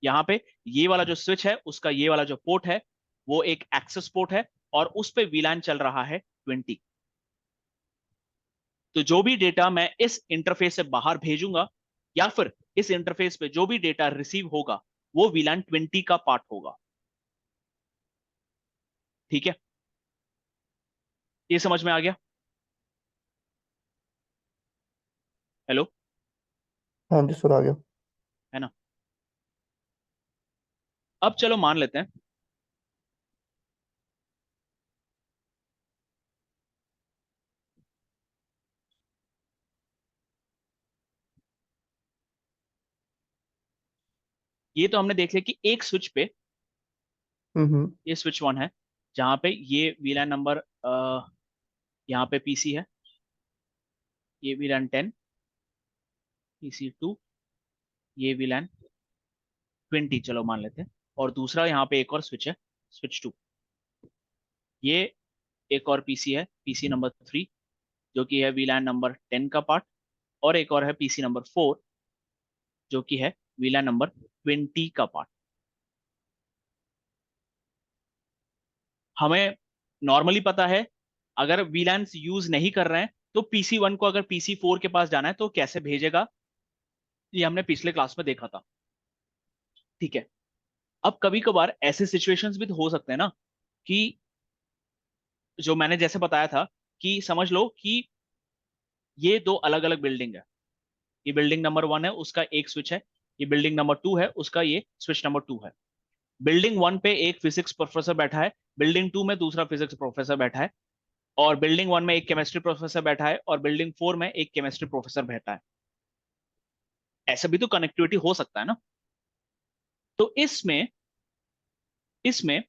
यहाँ पे ये वाला जो स्विच है उसका ये वाला जो पोर्ट है वो एक एक्सेस पोर्ट है और उस पे वीलान चल रहा है 20। तो जो भी डेटा मैं इस इंटरफेस से बाहर भेजूंगा या फिर इस इंटरफेस पे जो भी डेटा रिसीव होगा वो वीलान 20 का पार्ट होगा, ठीक है। ये समझ में आ गया? हेलो, हाँ जी सर, आ गया। है ना। अब चलो मान लेते हैं ये तो हमने देख लिया कि एक स्विच पे, हम्म ये स्विच 1 है जहां पे ये वीलैन नंबर यहाँ पे पीसी है, ये वीलैन 10, पीसी 2, ये वीलैन 20 चलो मान लेते हैं। और दूसरा यहाँ पे एक और स्विच है, स्विच 2। ये एक और पीसी है, पीसी नंबर 3, जो कि है वीलैन नंबर 10 का पार्ट। और एक और है पीसी नंबर 4, जो कि है वीलैन नंबर 20 का पार्ट। हमें नॉर्मली पता है अगर वीलैन यूज नहीं कर रहे हैं तो पीसी 1 को अगर पीसी 4 के पास जाना है तो कैसे भेजेगा, ये हमने पिछले क्लास में देखा था। ठीक है। अब कभी कभार ऐसे सिचुएशंस भी तो हो सकते हैं ना कि जो मैंने जैसे बताया था कि समझ लो कि ये दो अलग अलग बिल्डिंग है। ये बिल्डिंग नंबर 1 है, उसका एक स्विच है। ये बिल्डिंग नंबर 2 है, उसका ये स्विच नंबर 2 है। बिल्डिंग 1 पे एक फिजिक्स प्रोफेसर बैठा है, बिल्डिंग 2 में दूसरा फिजिक्स प्रोफेसर बैठा है, और बिल्डिंग 1 में एक केमिस्ट्री प्रोफेसर बैठा है और बिल्डिंग 4 में एक केमिस्ट्री प्रोफेसर बैठा है। ऐसा भी तो कनेक्टिविटी हो सकता है ना। तो इसमें इसमें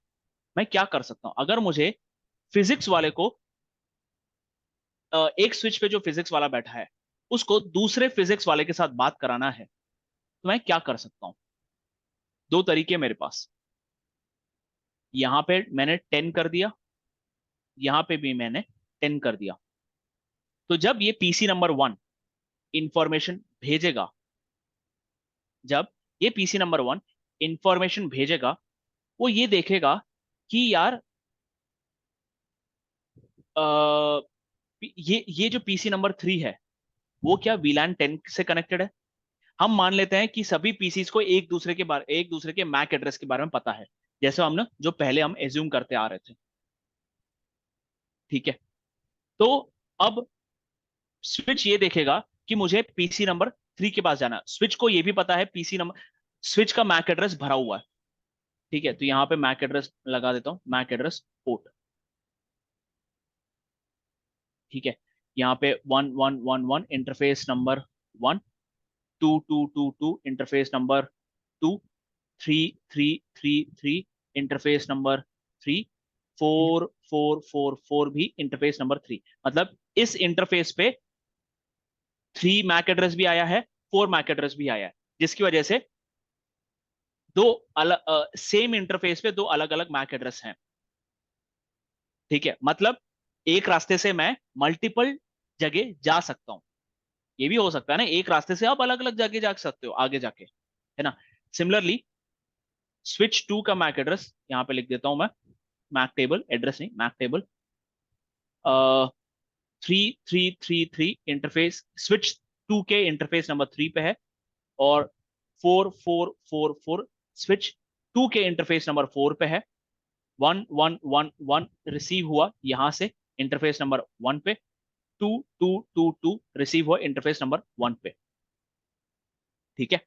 मैं क्या कर सकता हूं, अगर मुझे फिजिक्स वाले को एक स्विच पे जो फिजिक्स वाला बैठा है उसको दूसरे फिजिक्स वाले के साथ बात कराना है, तो मैं क्या कर सकता हूं। दो तरीके मेरे पास। यहां पे मैंने 10 कर दिया, यहां पे भी मैंने 10 कर दिया। तो जब ये पीसी नंबर 1 इंफॉर्मेशन भेजेगा, जब ये पीसी नंबर 1 इंफॉर्मेशन भेजेगा, वो ये देखेगा कि यार अ, ये जो पीसी नंबर 3 है वो क्या वीलैन 10 से कनेक्टेड है। हम मान लेते हैं कि सभी पीसीस को एक दूसरे के मैक एड्रेस के बारे में पता है, जैसे हमने जो पहले हम एज्यूम करते आ रहे थे। ठीक है। तो अब स्विच ये देखेगा कि मुझे पीसी नंबर 3 के पास जाना है। स्विच को ये भी पता है पीसी नंबर, स्विच का मैक एड्रेस भरा हुआ है। ठीक है, तो यहाँ पे मैक एड्रेस लगा देता हूँ, मैक एड्रेस पोर्ट। ठीक है। यहाँ पे 1111 interface number 1, 2222 interface number 2, 3333 interface number 3, 4444 भी इंटरफेस नंबर 3। मतलब इस इंटरफेस पे 3 मैक एड्रेस भी आया है, 4 मैक एड्रेस भी आया है, जिसकी वजह से दो अलग सेम इंटरफेस पे दो अलग अलग मैक एड्रेस हैं। ठीक है, मतलब एक रास्ते से मैं मल्टीपल जगह जा सकता हूँ। ये भी हो सकता है ना, एक रास्ते से आप अलग अलग जगह जा सकते हो आगे जाके, है ना। सिमिलरली स्विच 2 का मैक एड्रेस यहाँ पे लिख देता हूं मैं, मैक टेबल एड्रेस नहीं, मैक टेबल 3333 इंटरफेस स्विच 2 के इंटरफेस नंबर 3 पे है। और 4444 स्विच 2 के इंटरफेस नंबर 4 पे है। 1111 रिसीव हुआ यहां से इंटरफेस नंबर 1 पे। 2222 रिसीव हुआ इंटरफेस नंबर 1 पे। ठीक है।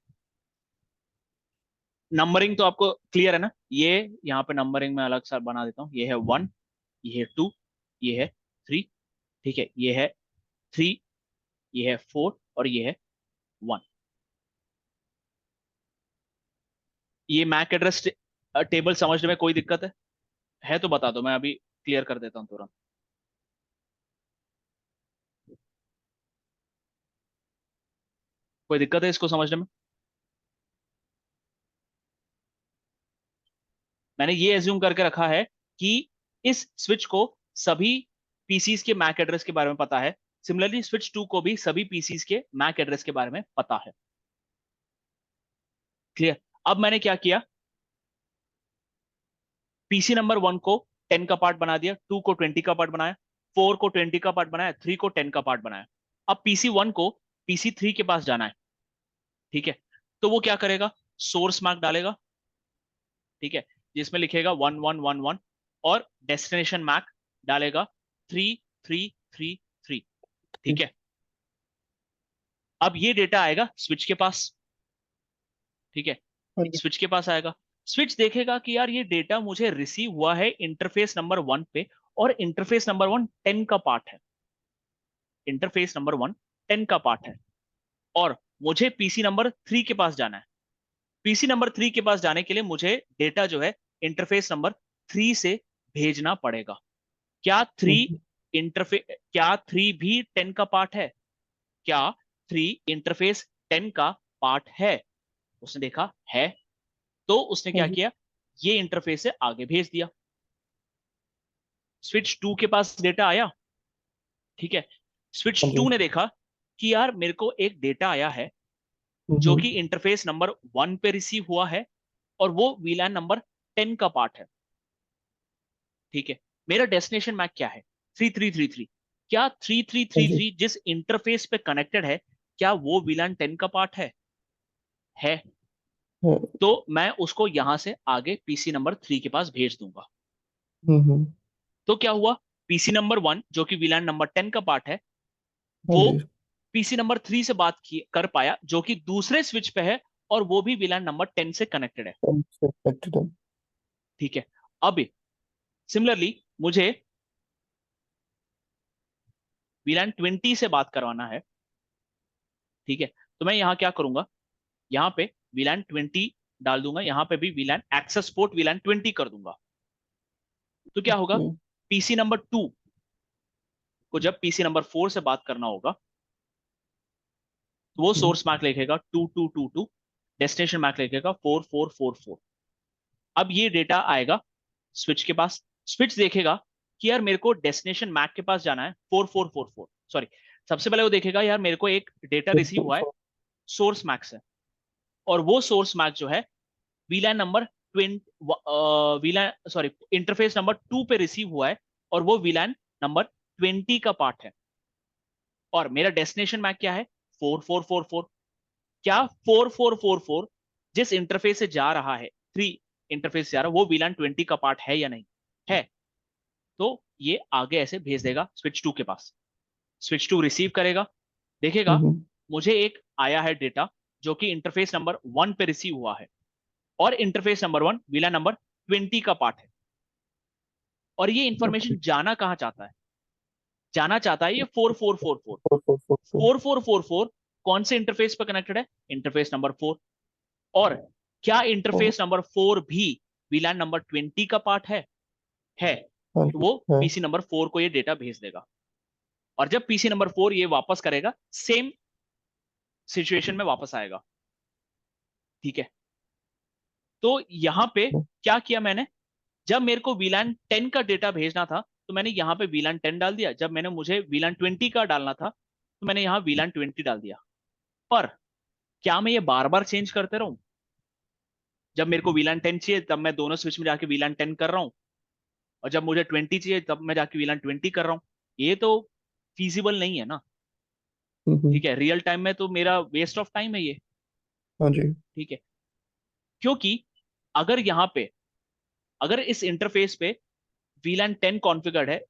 नंबरिंग तो आपको क्लियर है ना। ये यहाँ पे नंबरिंग में अलग सा बना देता हूँ, ये है 1, ये है 2, ये है 3। ठीक है, ये है 3, ये है 4 और ये है 1। ये मैक एड्रेस टेबल समझने में कोई दिक्कत है तो बता दो, मैं अभी क्लियर कर देता हूँ तुरंत। कोई दिक्कत है इसको समझने में। मैंने ये एज्यूम करके रखा है कि इस स्विच को सभी पीसीस के मैक एड्रेस के बारे में पता है। सिमिलरली स्विच 2 को भी सभी पीसीस के मैक एड्रेस के बारे में पता है। क्लियर। अब मैंने क्या किया, पीसी नंबर 1 को 10 का पार्ट बना दिया, 2 को 20 का पार्ट बनाया, 4 को 20 का पार्ट बनाया, 3 को 10 का पार्ट बनाया। अब पीसी 1 को पीसी 3 के पास जाना है। ठीक है। तो वो क्या करेगा, सोर्स मैक डालेगा। ठीक है, जिसमें लिखेगा 1111 और डेस्टिनेशन मैक डालेगा 3333। ठीक ठीक। है। अब ये डेटा आएगा स्विच के पास। ठीक है, हाँ जी। स्विच के पास आएगा। स्विच देखेगा कि यार ये डेटा मुझे रिसीव हुआ है इंटरफेस नंबर 1 पे, और इंटरफेस नंबर 1 10 का पार्ट है। इंटरफेस नंबर 1 10 का पार्ट है, और मुझे पीसी नंबर 3 के पास जाना है। पीसी नंबर 3 के पास जाने के लिए मुझे डेटा जो है इंटरफेस नंबर 3 से भेजना पड़ेगा। क्या थ्री हम्म, क्या 3 भी 10 का पार्ट है? क्या 3 इंटरफेस 10 का पार्ट है? उसने देखा है, तो उसने हाँ क्या जी। किया, ये इंटरफेस से आगे भेज दिया। स्विच 2 के पास डेटा आया, ठीक है। स्विच हाँ जी। 2 ने देखा कि यार मेरे को एक डेटा आया है जो हम्म, कि इंटरफेस नंबर 1 पे रिसीव हुआ है, और वो वीलैन नंबर 10 का पार्ट है, ठीक है। मेरा डेस्टिनेशन मैक क्या है? 3333। क्या हाँ जी। 3333 जिस इंटरफेस पे कनेक्टेड है, क्या वो वीलैन 10 का पार्ट है? हाँ। तो मैं उसको यहां से आगे पीसी नंबर 3 के पास भेज दूंगा। हम्म, तो क्या हुआ, पीसी नंबर 1 जो कि वीलैन नंबर 10 का पार्ट है, हाँ वो जी। पीसी नंबर 3 से बात कर पाया जो कि दूसरे स्विच पे है, और वो भी वीलैन नंबर 10 से कनेक्टेड है, एक्सपेक्टेड है। ठीक है। अब सिमिलरली मुझे वीलैन 20 से बात करवाना है, ठीक है। तो मैं यहाँ क्या करूंगा, यहाँ पे वीलैन 20 डाल दूंगा, यहाँ पे भी वीलैन एक्सेस पोर्ट वीलैन 20 कर दूंगा। तो क्या होगा, Okay, पीसी नंबर 2 को जब पीसी नंबर 4 से बात करना होगा, तो वो हम्म, सोर्स मैक लिखेगा 2222, डेस्टिनेशन मैक लिखेगा 4444। अब ये डेटा आएगा स्विच के पास। स्विच देखेगा कि यार मेरे को डेस्टिनेशन मैक के पास जाना है 4444, सॉरी, सबसे पहले वो देखेगा यार मेरे को एक डेटा फिर रिसीव हुआ है सोर्स मैक से, और वो सोर्स मैक जो है वीलैन नंबर 20, वीलैन सॉरी इंटरफेस नंबर 2 पे रिसीव हुआ है, और वो वीलैन नंबर 20 का पार्ट है। और मेरा डेस्टिनेशन मैक क्या है, 4444। क्या 4444 जिस इंटरफेस से जा रहा है, 3 इंटरफेस से जा रहा है, वो वीलैन 20 का पार्ट है या नहीं है? तो ये आगे ऐसे भेज देगा स्विच 2 के पास। स्विच 2 रिसीव करेगा, देखेगा हम्म, मुझे एक आया है डेटा जो कि इंटरफेस नंबर 1 पे रिसीव हुआ है, और इंटरफेस नंबर 1 वीलैन नंबर 20 का पार्ट है। और ये ओके। इंफॉर्मेशन जाना कहाँ चाहता है, जाना चाहता है ये 4444। 4444। 4444 कौन से इंटरफेस पर कनेक्टेड है, इंटरफेस नंबर 4। और क्या ओ, इंटरफेस नंबर 4 भी वीलैन नंबर 20 का पार्ट है? हाँ तो जी। वो है। पीसी नंबर 4 को ये डेटा भेज देगा, और जब पीसी नंबर 4 ये वापस करेगा, सेम सिचुएशन में वापस आएगा, ठीक है। तो यहां पे क्या किया मैंने, जब मेरे को वीलान 10 का डेटा भेजना था, तो मैंने यहाँ पे वीलान 10 डाल दिया। जब मैंने मुझे वीलान 20 का डालना था, तो मैंने यहाँ वीलान 20 डाल दिया। पर क्या मैं ये बार बार चेंज करते रहूं? जब मेरे को वीलान 10 चाहिए तब मैं दोनों स्विच में जाके वीलान 10 कर रहा हूँ, और जब मुझे 20 चाहिए तब मैं जाके वीलान 20 कर रहा हूँ। ये तो फीजिबल नहीं है ना, हम्म, ठीक है। रियल टाइम में तो मेरा वेस्ट ऑफ टाइम है ये, हाँ जी। ठीक है। क्योंकि अगर यहाँ पे, अगर इस इंटरफेस पे वीलान 10 कॉन्फ़िगर्ड है,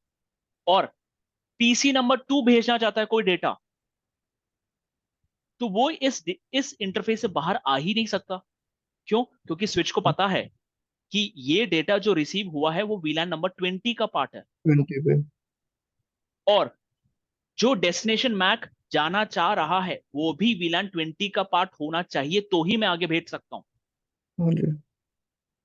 और पीसी नंबर 2 भेजना चाहता है कोई डेटा, तो वो इस इंटरफेस से बाहर आ ही नहीं सकता। क्यों? क्योंकि स्विच को पता है कि ये डेटा जो रिसीव हुआ है वो वीलैन नंबर 20 का पार्ट है, 20 पे। और जो डेस्टिनेशन मैक जाना चाह रहा है वो भी वीलैन 20 का पार्ट होना चाहिए, तो ही मैं आगे भेज सकता हूं। हाँ जी।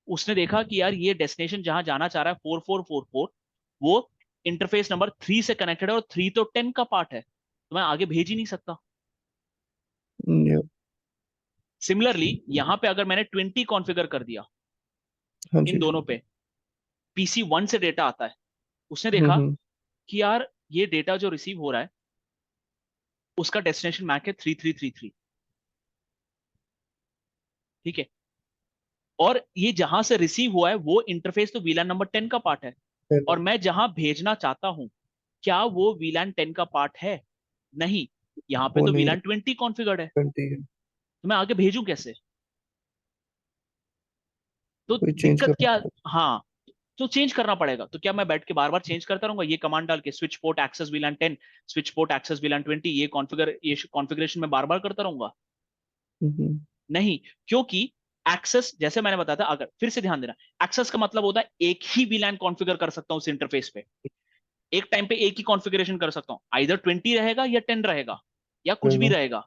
उसने देखा कि यार ये डेस्टिनेशन जहां जाना चाह रहा है 4444, वो इंटरफेस नंबर 3 से कनेक्टेड है, और 3 तो 10 का पार्ट है, तो मैं आगे भेज ही नहीं सकता। या, सिमिलरली यहां पे अगर मैंने 20 कॉन्फ़िगर कर दिया हाँ इन जी। दोनों पे, पीसी 1 से डेटा आता है, उसने देखा हम्म, कि यार ये डेटा जो रिसीव हो रहा है उसका डेस्टिनेशन मैक है 3333, ठीक है। और ये जहां से रिसीव हुआ है वो इंटरफेस तो वीलैन नंबर 10 का पार्ट है, और मैं जहां भेजना चाहता हूं, क्या वो वीलैन 10 का पार्ट है? नहीं, यहाँ पे वो तो नहीं है। वीलैन 20 कॉन्फ़िगर्ड है, 20 है। तो मैं आगे भेजूं कैसे? तो कोई चेंज दिक्कत करना क्या, पड़ेगा। हाँ, तो चेंज करना पड़ेगा। तो क्या मैं बैठ के बार बार चेंज करता रहूंगा ये कमांड डाल के, switch port access VLAN 10, switch port access VLAN 20, ये कॉन्फ़िगरेशन में बार बार करता रहूंगा? हम्म, नहीं, क्योंकि एक्सेस जैसे मैंने बताया था, अगर फिर से ध्यान देना, एक्सेस का मतलब होता है एक ही वीलैन कॉन्फ़िगर कर सकता हूं उस इंटरफेस पे, एक टाइम पे एक ही कॉन्फ़िगरेशन कर सकता हूं, आइदर 20 रहेगा या 10 रहेगा या कुछ भी रहेगा।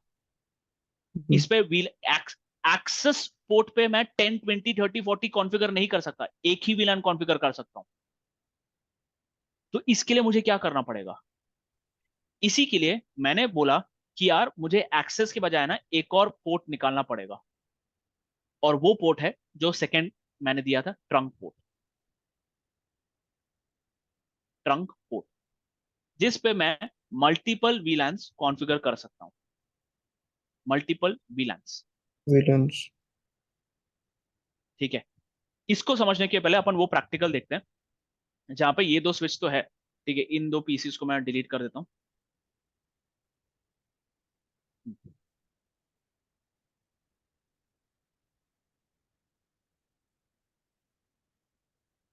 रहेगा। इस पे व्हील एक्सेस पोर्ट पे मैं 10 20 30 40 कॉन्फ़िगर नहीं कर सकता, एक ही वीलैन कॉन्फ़िगर कर सकता हूं। तो इसके लिए मुझे क्या करना पड़ेगा, इसी के लिए मैंने बोला कि यार मुझे एक्सेस के बजाय ना एक और पोर्ट निकालना पड़ेगा, और वो पोर्ट है जो सेकंड मैंने दिया था, ट्रंक पोर्ट। ट्रंक पोर्ट जिस पे मैं मल्टीपल वीलैंस कॉन्फ़िगर कर सकता हूं, मल्टीपल वीलैंस। विलेंस। ठीक है, इसको समझने के पहले अपन वो प्रैक्टिकल देखते हैं जहां पे ये दो स्विच तो है। ठीक है, इन दो पीसीस को मैं डिलीट कर देता हूं।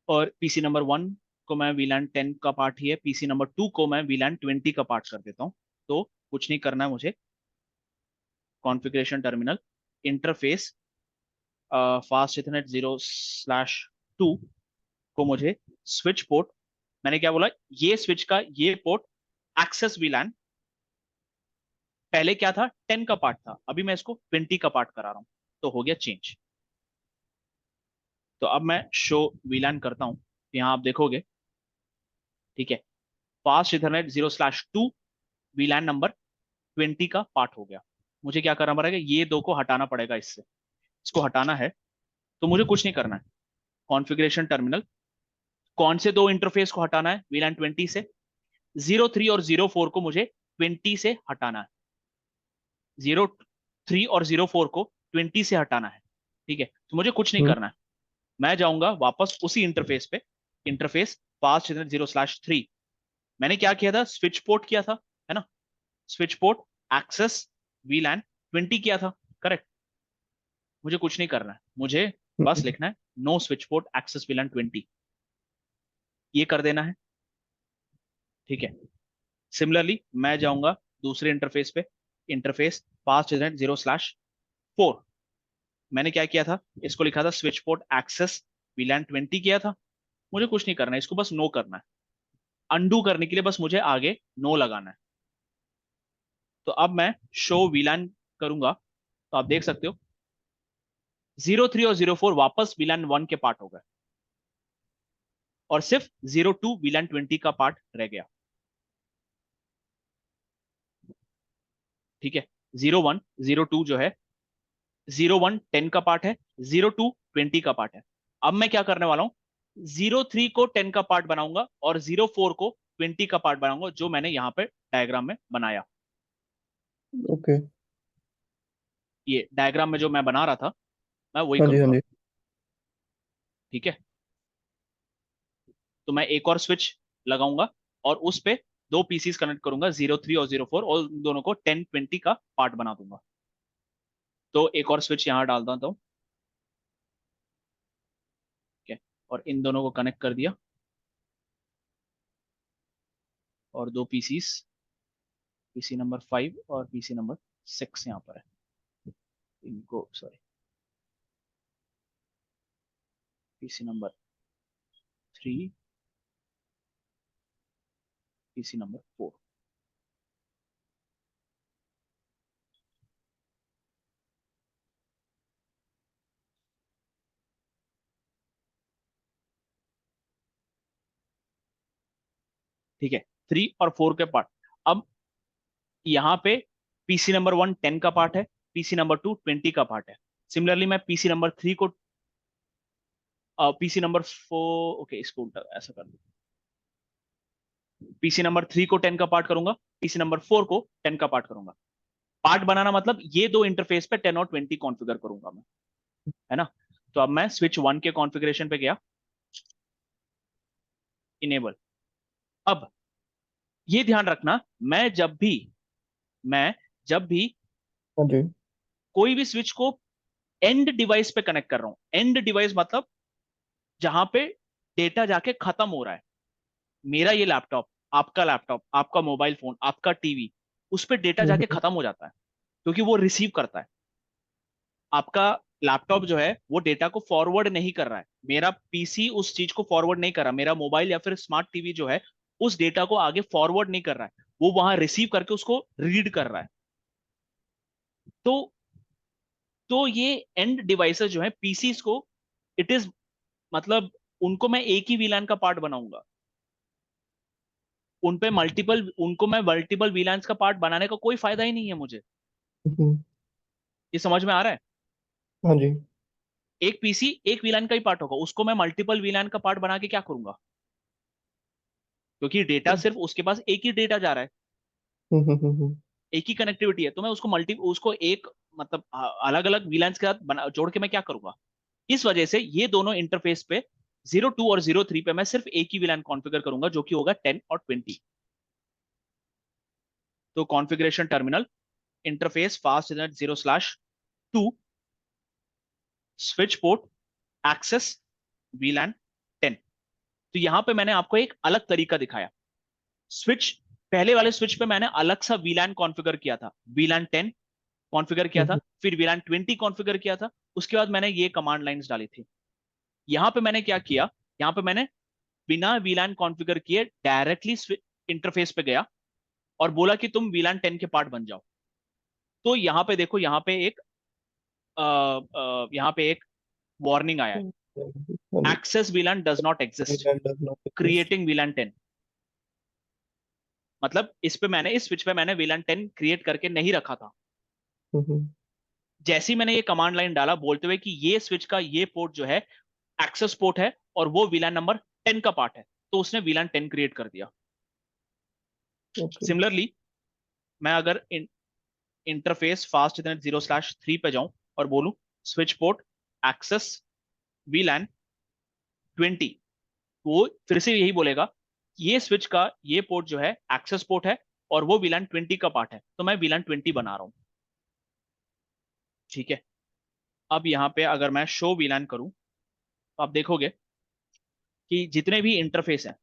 और पीसी नंबर 1 को मैं वीलैन 10 का पार्ट ही है, पीसी नंबर 2 को मैं वीलैन 20 का पार्ट कर देता हूं। तो कुछ नहीं करना है मुझे, configuration terminal, interface, fast ethernet 0/2 को मुझे स्विच पोर्ट, मैंने क्या बोला, ये स्विच का ये पोर्ट एक्सेस वीलैन, पहले क्या था 10 का पार्ट था, अभी मैं इसको 20 का पार्ट करा रहा हूं, तो हो गया चेंज। तो अब मैं शो वीलैन करता हूं, यहां आप देखोगे। ठीक है, फास्ट इथरनेट 0/2 वीलैन नंबर 20 का पार्ट हो गया। मुझे क्या करना पड़ेगा, ये दो को हटाना पड़ेगा इससे, इसको हटाना है। तो मुझे कुछ नहीं करना है, कॉन्फ़िगरेशन टर्मिनल, कौन से दो इंटरफेस को हटाना है, वीलैन 20 से, 03 और 04 को मुझे 20 से हटाना है, 03 और 04 को 20 से हटाना है। ठीक है, तो मुझे कुछ नहीं करना है, मैं जाऊंगा वापस उसी इंटरफेस पे, इंटरफेस फास्ट 0/3, मैंने क्या किया था, स्विच पोर्ट किया था, है ना, स्विच पोर्ट एक्सेस वीलैन 20 किया था, करेक्ट। मुझे कुछ नहीं करना है, मुझे बस लिखना है no switch port access VLAN 20, ये कर देना है। ठीक है, सिमिलरली मैं जाऊंगा दूसरे इंटरफेस पे, इंटरफेस फास्ट 0/4, मैंने क्या किया था, इसको लिखा था स्विच पोर्ट एक्सेस वीलैन 20 किया था। मुझे कुछ नहीं करना है, इसको बस नो करना है, अंडू करने के लिए बस मुझे आगे नो लगाना है। तो अब मैं शो वीलैन करूंगा, तो आप देख सकते हो 03 और 04 वापस वीलैन 1 के पार्ट हो गए, और सिर्फ 02 वीलैन 20 का पार्ट रह गया। ठीक है, 01 02 जो है, 01 10 का पार्ट है, 02 20 का पार्ट है। अब मैं क्या करने वाला हूं, 03 को 10 का पार्ट बनाऊंगा और 04 को 20 का पार्ट बनाऊंगा, जो मैंने यहां पे डायग्राम में बनाया। ओके। ये डायग्राम में जो मैं बना रहा था, मैं वही हाँ जी, हाँ करूंगा। जी। ठीक है, तो मैं एक और स्विच लगाऊंगा और उस पे दो पीसीस कनेक्ट करूंगा, 03 और 04, और उन दोनों को 10 20 का पार्ट बना दूंगा। तो एक और स्विच यहां डाल देता हूं। ठीक है, और इन दोनों को कनेक्ट कर दिया, और दो पीसीस, पीसी नंबर 5 और पीसी नंबर 6 यहाँ पर है, इनको sorry, PC number 3, PC number 4। ठीक है, 3 और 4 के पार्ट। अब यहाँ पे पीसी नंबर 1 10 का पार्ट है, पीसी नंबर 2 20 का पार्ट है। सिमिलरली मैं पीसी नंबर 3 को, पीसी नंबर 4, ओके इसको उल्टा ऐसा कर दूं, पीसी नंबर 3 को 10 का पार्ट करूंगा, पीसी नंबर 4 को 10 का पार्ट करूंगा। पार्ट बनाना मतलब ये दो इंटरफेस पे 10 और 20 कॉन्फ़िगर करूंगा मैं, है ना। तो अब मैं स्विच 1 के कॉन्फ़िगरेशन पे गया, इनेबल। अब ये ध्यान रखना, मैं जब भी हाँ जी। कोई भी स्विच को एंड डिवाइस पे कनेक्ट कर रहा हूं, एंड डिवाइस मतलब जहां पे डेटा जाके खत्म हो रहा है, मेरा ये लैपटॉप, आपका मोबाइल फोन, आपका टीवी, उस पे डेटा जाके हम्म। खत्म हो जाता है, क्योंकि वो रिसीव करता है। आपका लैपटॉप जो है वो डेटा को फॉरवर्ड नहीं कर रहा है, मेरा पीसी उस चीज को फॉरवर्ड नहीं कर रहा, मेरा मोबाइल या फिर स्मार्ट टीवी जो है उस डेटा को आगे फॉरवर्ड नहीं कर रहा है, वो वहां रिसीव करके उसको रीड कर रहा है। तो ये एंड डिवाइसेस जो है पीसीस को, इट इज मतलब उनको मैं एक ही वीलान का पार्ट बनाऊंगा, उनको मैं मल्टीपल वीलान्स का पार्ट बनाने का कोई फायदा ही नहीं है मुझे। हम्म, ये समझ में आ रहा है? हाँ जी। एक पीसी एक वीलान का ही पार्ट होगा, उसको मैं मल्टीपल वीलान का पार्ट बना के क्या करूंगा, क्योंकि डेटा सिर्फ उसके पास एक ही डेटा जा रहा है, हम्म। एक ही कनेक्टिविटी है, तो मैं उसको एक मतलब अलग अलग वीलान्स के साथ जोड़ के मैं क्या करूंगा। इस वजह से ये दोनों इंटरफेस पे 02 और 03 पे मैं सिर्फ एक ही वीलान कॉन्फ़िगर करूंगा, जो कि होगा 10 और 20। तो configuration terminal interface fast ethernet 0/2 switch port access VLAN 10। तो यहां पे मैंने आपको एक अलग तरीका दिखाया। स्विच पहले वाले स्विच पे मैंने अलग सा वीलान कॉन्फ़िगर किया था, वीलान 10 कॉन्फ़िगर किया था, फिर वीलान 20 कॉन्फ़िगर किया था, उसके बाद मैंने ये कमांड लाइंस डाली थी। यहां पे मैंने क्या किया, यहां पे मैंने बिना वीलान कॉन्फ़िगर किए डायरेक्टली इंटरफेस पे गया और बोला कि तुम वीलान 10 के पार्ट बन जाओ। तो यहाँ पे देखो, यहाँ पे एक वार्निंग आया है, हाँ जी। Access VLAN does not exist, VLAN does not exist. Creating VLAN 10। मतलब इस स्विच पे मैंने वीलान 10 क्रिएट करके नहीं रखा था। हम्म जैसे ही मैंने ये कमांड लाइन डाला बोलते हुए कि ये स्विच का ये पोर्ट जो है एक्सेस पोर्ट है और वो वीलान नंबर 10 का पार्ट है, तो उसने वीलान 10 क्रिएट कर दिया। ओके। सिमिलरली मैं अगर इंटरफेस फास्ट इथरनेट 0/3 पे जाऊं और बोलूं स्विच पोर्ट एक्सेस वीलान 20, वो फिर से यही बोलेगा ये स्विच का ये पोर्ट जो है एक्सेस पोर्ट है और वो वीलान 20 का पार्ट है, तो मैं वीलान 20 बना रहा हूं। ठीक है, अब यहाँ पे अगर मैं शो वीलान करूं तो आप देखोगे कि जितने भी इंटरफेस हैं,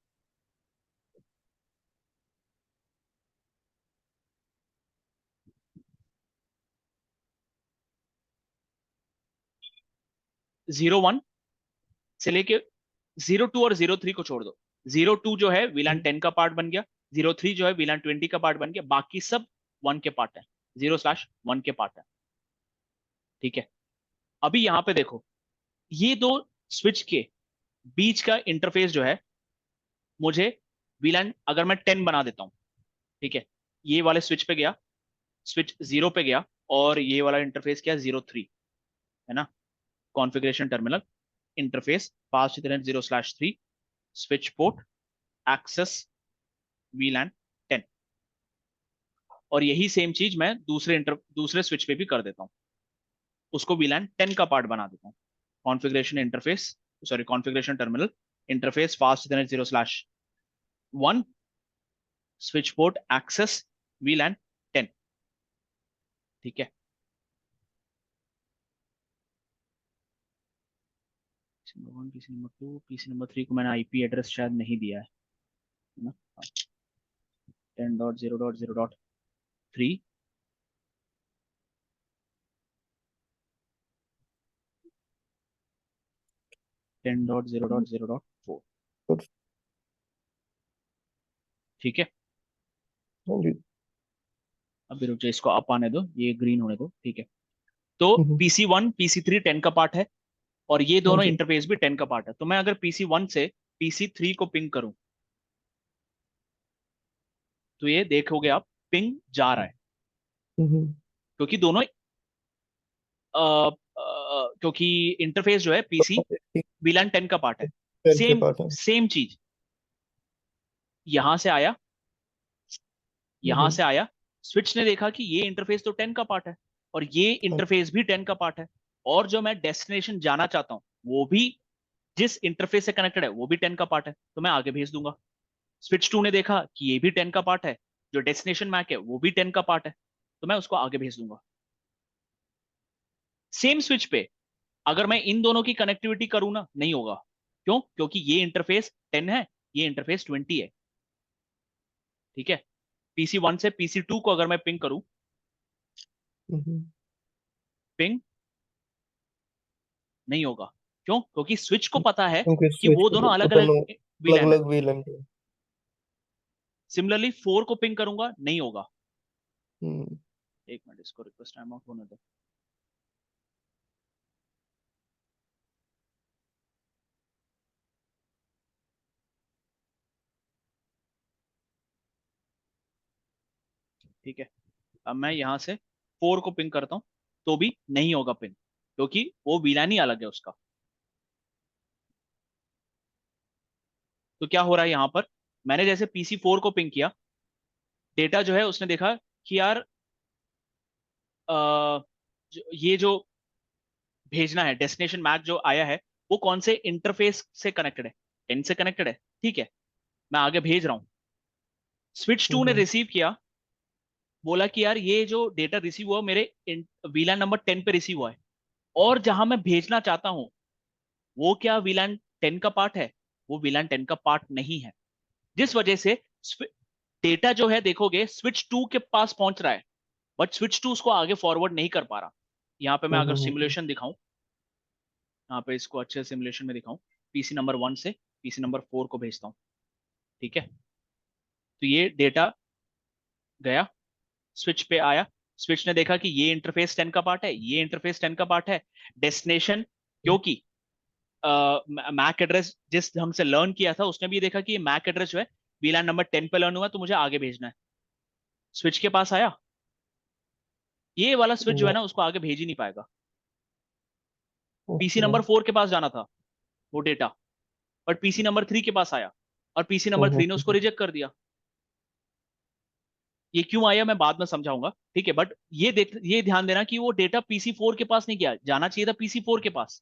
जीरो वन से लेके 02 और 03 को छोड़ दो, 02 जो है वीलान 10 का पार्ट बन गया, 03 जो है वीलान 20 का पार्ट बन गया, बाकी सब 1 के पार्ट है, 0/1 के पार्ट है। ठीक है, अभी यहां पे देखो, ये दो स्विच के बीच का इंटरफेस जो है, मुझे वीलान अगर मैं 10 बना देता हूं, ठीक है, ये वाले स्विच पे गया, स्विच 0 पे गया और ये वाला इंटरफेस क्या, 03, है ना। Configuration terminal interface fast ethernet 0/3 switch port access VLAN 10, और यही सेम चीज मैं दूसरे स्विच पे भी कर देता हूँ, उसको वीलान 10 का पार्ट बना देता हूँ। Configuration interface, sorry configuration terminal interface fast ethernet 0/1 switch port access VLAN 10। ठीक है, PC number 1, PC number 2, PC number 3 को मैंने आईपी एड्रेस शायद नहीं दिया है ना। 10.0.0.3 10.0.0.4। गुड। ठीक है, हाँ जी। अभी रुक जाओ, इसको अप आने दो, ये ग्रीन होने दो। ठीक है, तो हम्म PC1 PC3 10 का पार्ट है और ये हाँ दोनों जी। इंटरफेस भी 10 का पार्ट है। तो मैं अगर PC1 से PC3 को पिंग करूं तो ये देखोगे आप, पिंग जा रहा है, हम्म क्योंकि दोनों क्योंकि इंटरफेस जो है पीसी वीलान 10 का पार्ट है। पेन के सेम पास है। सेम चीज यहां से आया, यहां हम्म से आया, स्विच ने देखा कि ये इंटरफेस तो 10 का पार्ट है और ये हाँ इंटरफेस भी 10 का पार्ट है, और जो मैं डेस्टिनेशन जाना चाहता हूं वो भी जिस इंटरफेस से कनेक्टेड है वो भी 10 का पार्ट है, तो मैं आगे भेज दूंगा। स्विच 2 ने देखा कि ये भी 10 का पार्ट है, जो डेस्टिनेशन मैक है वो भी 10 का पार्ट है, तो मैं उसको आगे भेज दूंगा। सेम स्विच पे अगर मैं इन दोनों की कनेक्टिविटी करूं ना, नहीं होगा। क्यों? क्योंकि ये इंटरफेस 10 है, ये इंटरफेस 20 है। ठीक है, PC1 से PC2 को अगर मैं पिंग करूं, हम्म पिंग नहीं होगा। क्यों? क्योंकि स्विच को पता है क्योंकि कि स्विच वो को दोनों अलग तो अलग दोनों अलग VLAN है। अलग VLAN के। सिमिलरली 4 को पिंग करूंगा, नहीं होगा। हम्म एक मिनट, इसको रिक्वेस्ट टाइम आउट होने दो। ठीक है, अब मैं यहां से 4 को पिंग करता हूं, तो भी नहीं होगा पिंग, क्योंकि वो VLAN ही अलग है उसका। तो क्या हो रहा है यहां पर, मैंने जैसे PC4 को पिंग किया, डेटा जो है उसने देखा कि यार ये जो भेजना है, डेस्टिनेशन मैक जो आया है, वो कौन से इंटरफेस से कनेक्टेड है, 10 से कनेक्टेड है। ठीक है, मैं आगे भेज रहा हूँ। स्विच 2 ने हम्म रिसीव किया, बोला कि यार ये जो डेटा रिसीव हुआ मेरे VLAN नंबर 10 पे रिसीव हुआ है, और जहां मैं भेजना चाहता हूं वो क्या VLAN 10 का पार्ट है? वो VLAN 10 का पार्ट नहीं है। जिस वजह से डेटा जो है देखोगे स्विच 2 के पास पहुंच रहा है, बट स्विच 2 उसको आगे फॉरवर्ड नहीं कर पा रहा। यहाँ पे मैं हम्म अगर हम्म हम्म सिमुलेशन दिखाऊं, यहाँ पे इसको अच्छे सिमुलेशन में दिखाऊं, PC नंबर 1 से PC नंबर 4 को भेजता हूँ। ठीक है, तो ये डेटा गया, स्विच पे आया, स्विच ने देखा कि ये इंटरफेस 10 का पार्ट है, ये इंटरफेस 10 का पार्ट है। डेस्टिनेशन, क्योंकि मैक एड्रेस जिस ढंग से लर्न किया था, उसने भी देखा कि ये मैक एड्रेस जो है VLAN नंबर 10 पे लर्न हुआ है, तो मुझे आगे भेजना है। स्विच के पास आया, ये वाला स्विच जो है नहीं, ना उसको आगे भेज ही नहीं पाएगा। PC okay. नंबर 4 के पास जाना था वो डेटा, बट PC नंबर 3 के पास आया, और PC नंबर 3 ने उसको रिजेक्ट कर दिया। ये क्यों आया मैं बाद में समझाऊंगा, ठीक है, बट ये ध्यान देना कि वो डेटा PC4 के पास नहीं गया, जाना चाहिए था PC4 के पास,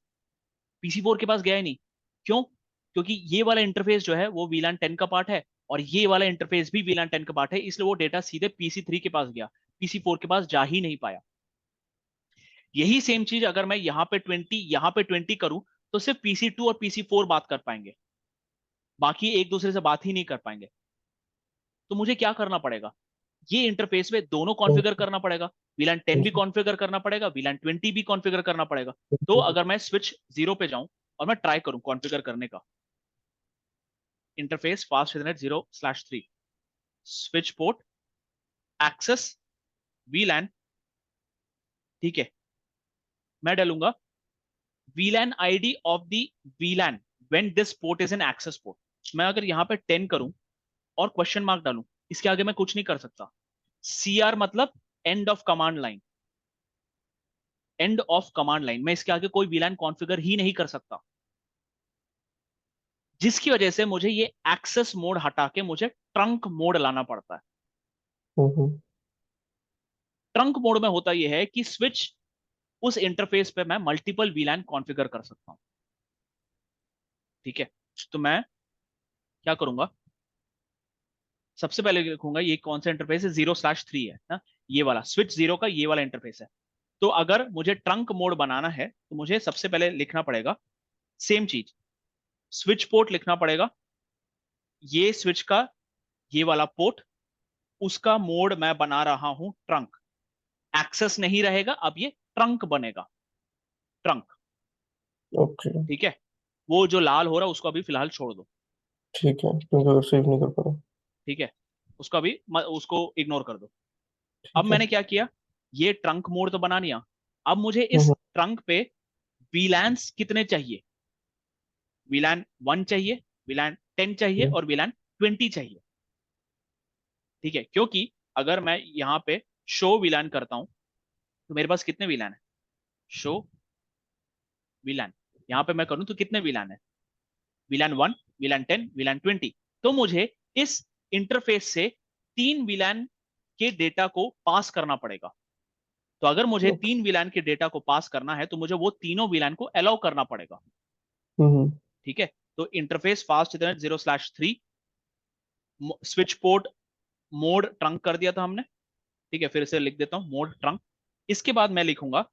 PC4 के पास गया ही नहीं। क्यों? क्योंकि ये वाला इंटरफेस जो है वो VLAN 10 का पार्ट है, और ये वाला इंटरफेस भी VLAN 10 का पार्ट है, इसलिए वो डेटा सीधे PC3 के पास गया, PC4 के पास जा ही नहीं पाया। यही सेम चीज अगर मैं यहाँ पे 20 करूं, तो सिर्फ PC2 और PC4 बात कर पाएंगे, बाकी एक दूसरे से बात ही नहीं कर पाएंगे। तो मुझे क्या करना पड़ेगा, ये इंटरफेस में दोनों कॉन्फ़िगर करना पड़ेगा, VLAN 10 भी कॉन्फ़िगर करना पड़ेगा, VLAन 20 भी कॉन्फ़िगर करना पड़ेगा। तो अगर मैं स्विच 0 पे जाऊं और मैं ट्राई करूं कॉन्फ़िगर करने का, interface fast ethernet 0/3, switch port access VLAN, ठीक है, मैं डालूंगा VLAN ID of the VLAN when this port is an access port. मैं अगर यहां पे 10 करूं और क्वेश्चन मार्क डालूं, इसके आगे मैं कुछ नहीं कर सकता। CR मतलब end of command line, end of command line, मैं इसके आगे कोई VLAN कॉन्फ़िगर ही नहीं कर सकता, जिसकी वजह से मुझे ये एक्सेस मोड हटा के मुझे ट्रंक मोड लाना पड़ता है। ट्रंक मोड में होता यह है कि स्विच उस इंटरफेस पे मैं मल्टीपल VLAN कॉन्फ़िगर कर सकता हूं। ठीक है, तो मैं क्या करूंगा, सबसे पहले लिखूंगा ये कौन सा इंटरफेस है, 0/3 है ना, ये वाला स्विच 0 का ये वाला इंटरफेस है। तो अगर मुझे ट्रंक मोड बनाना है तो मुझे सबसे पहले लिखना पड़ेगा सेम चीज, स्विच पोर्ट लिखना पड़ेगा, ये स्विच का ये वाला पोर्ट, उसका मोड मैं बना रहा हूं ट्रंक। एक्सेस नहीं रहेगा, अब ये ट्रंक बनेगा, ट्रंक। ओके। ठीक है, वो जो लाल हो रहा है उसको अभी फिलहाल छोड़ दो। ठीक है, क्योंकि अगर सेव नहीं कर पा रहा। ठीक है, उसको अभी उसको इग्नोर कर दो। अब ठीक है। मैंने क्या किया, ये ट्रंक मोड तो बना लिया, अब मुझे इस हम्म ट्रंक पे VLANs कितने चाहिए, VLAN 1 चाहिए, VLAN 10 चाहिए, हम्म और VLAN 20 चाहिए। ठीक है, क्योंकि अगर मैं यहाँ पे शो VLAN करता हूं, तो मेरे पास कितने VLAN है, शो VLAN, यहाँ पे मैं करूँ तो कितने VLAN है, VLAN 1, VLAN 10, VLAN 20। तो मुझे इस इंटरफेस से 3 VLAN के डेटा को पास करना पड़ेगा। तो अगर मुझे ओके। 3 VLAN के डेटा को पास करना है, तो मुझे वो तीनों VLAN को अलाउ करना पड़ेगा। हम्म ठीक है, तो interface fast ethernet 0/3, switch port mode trunk कर दिया था हमने। ठीक है, फिर से लिख देता हूं मोड ट्रंक। इसके बाद मैं लिखूंगा,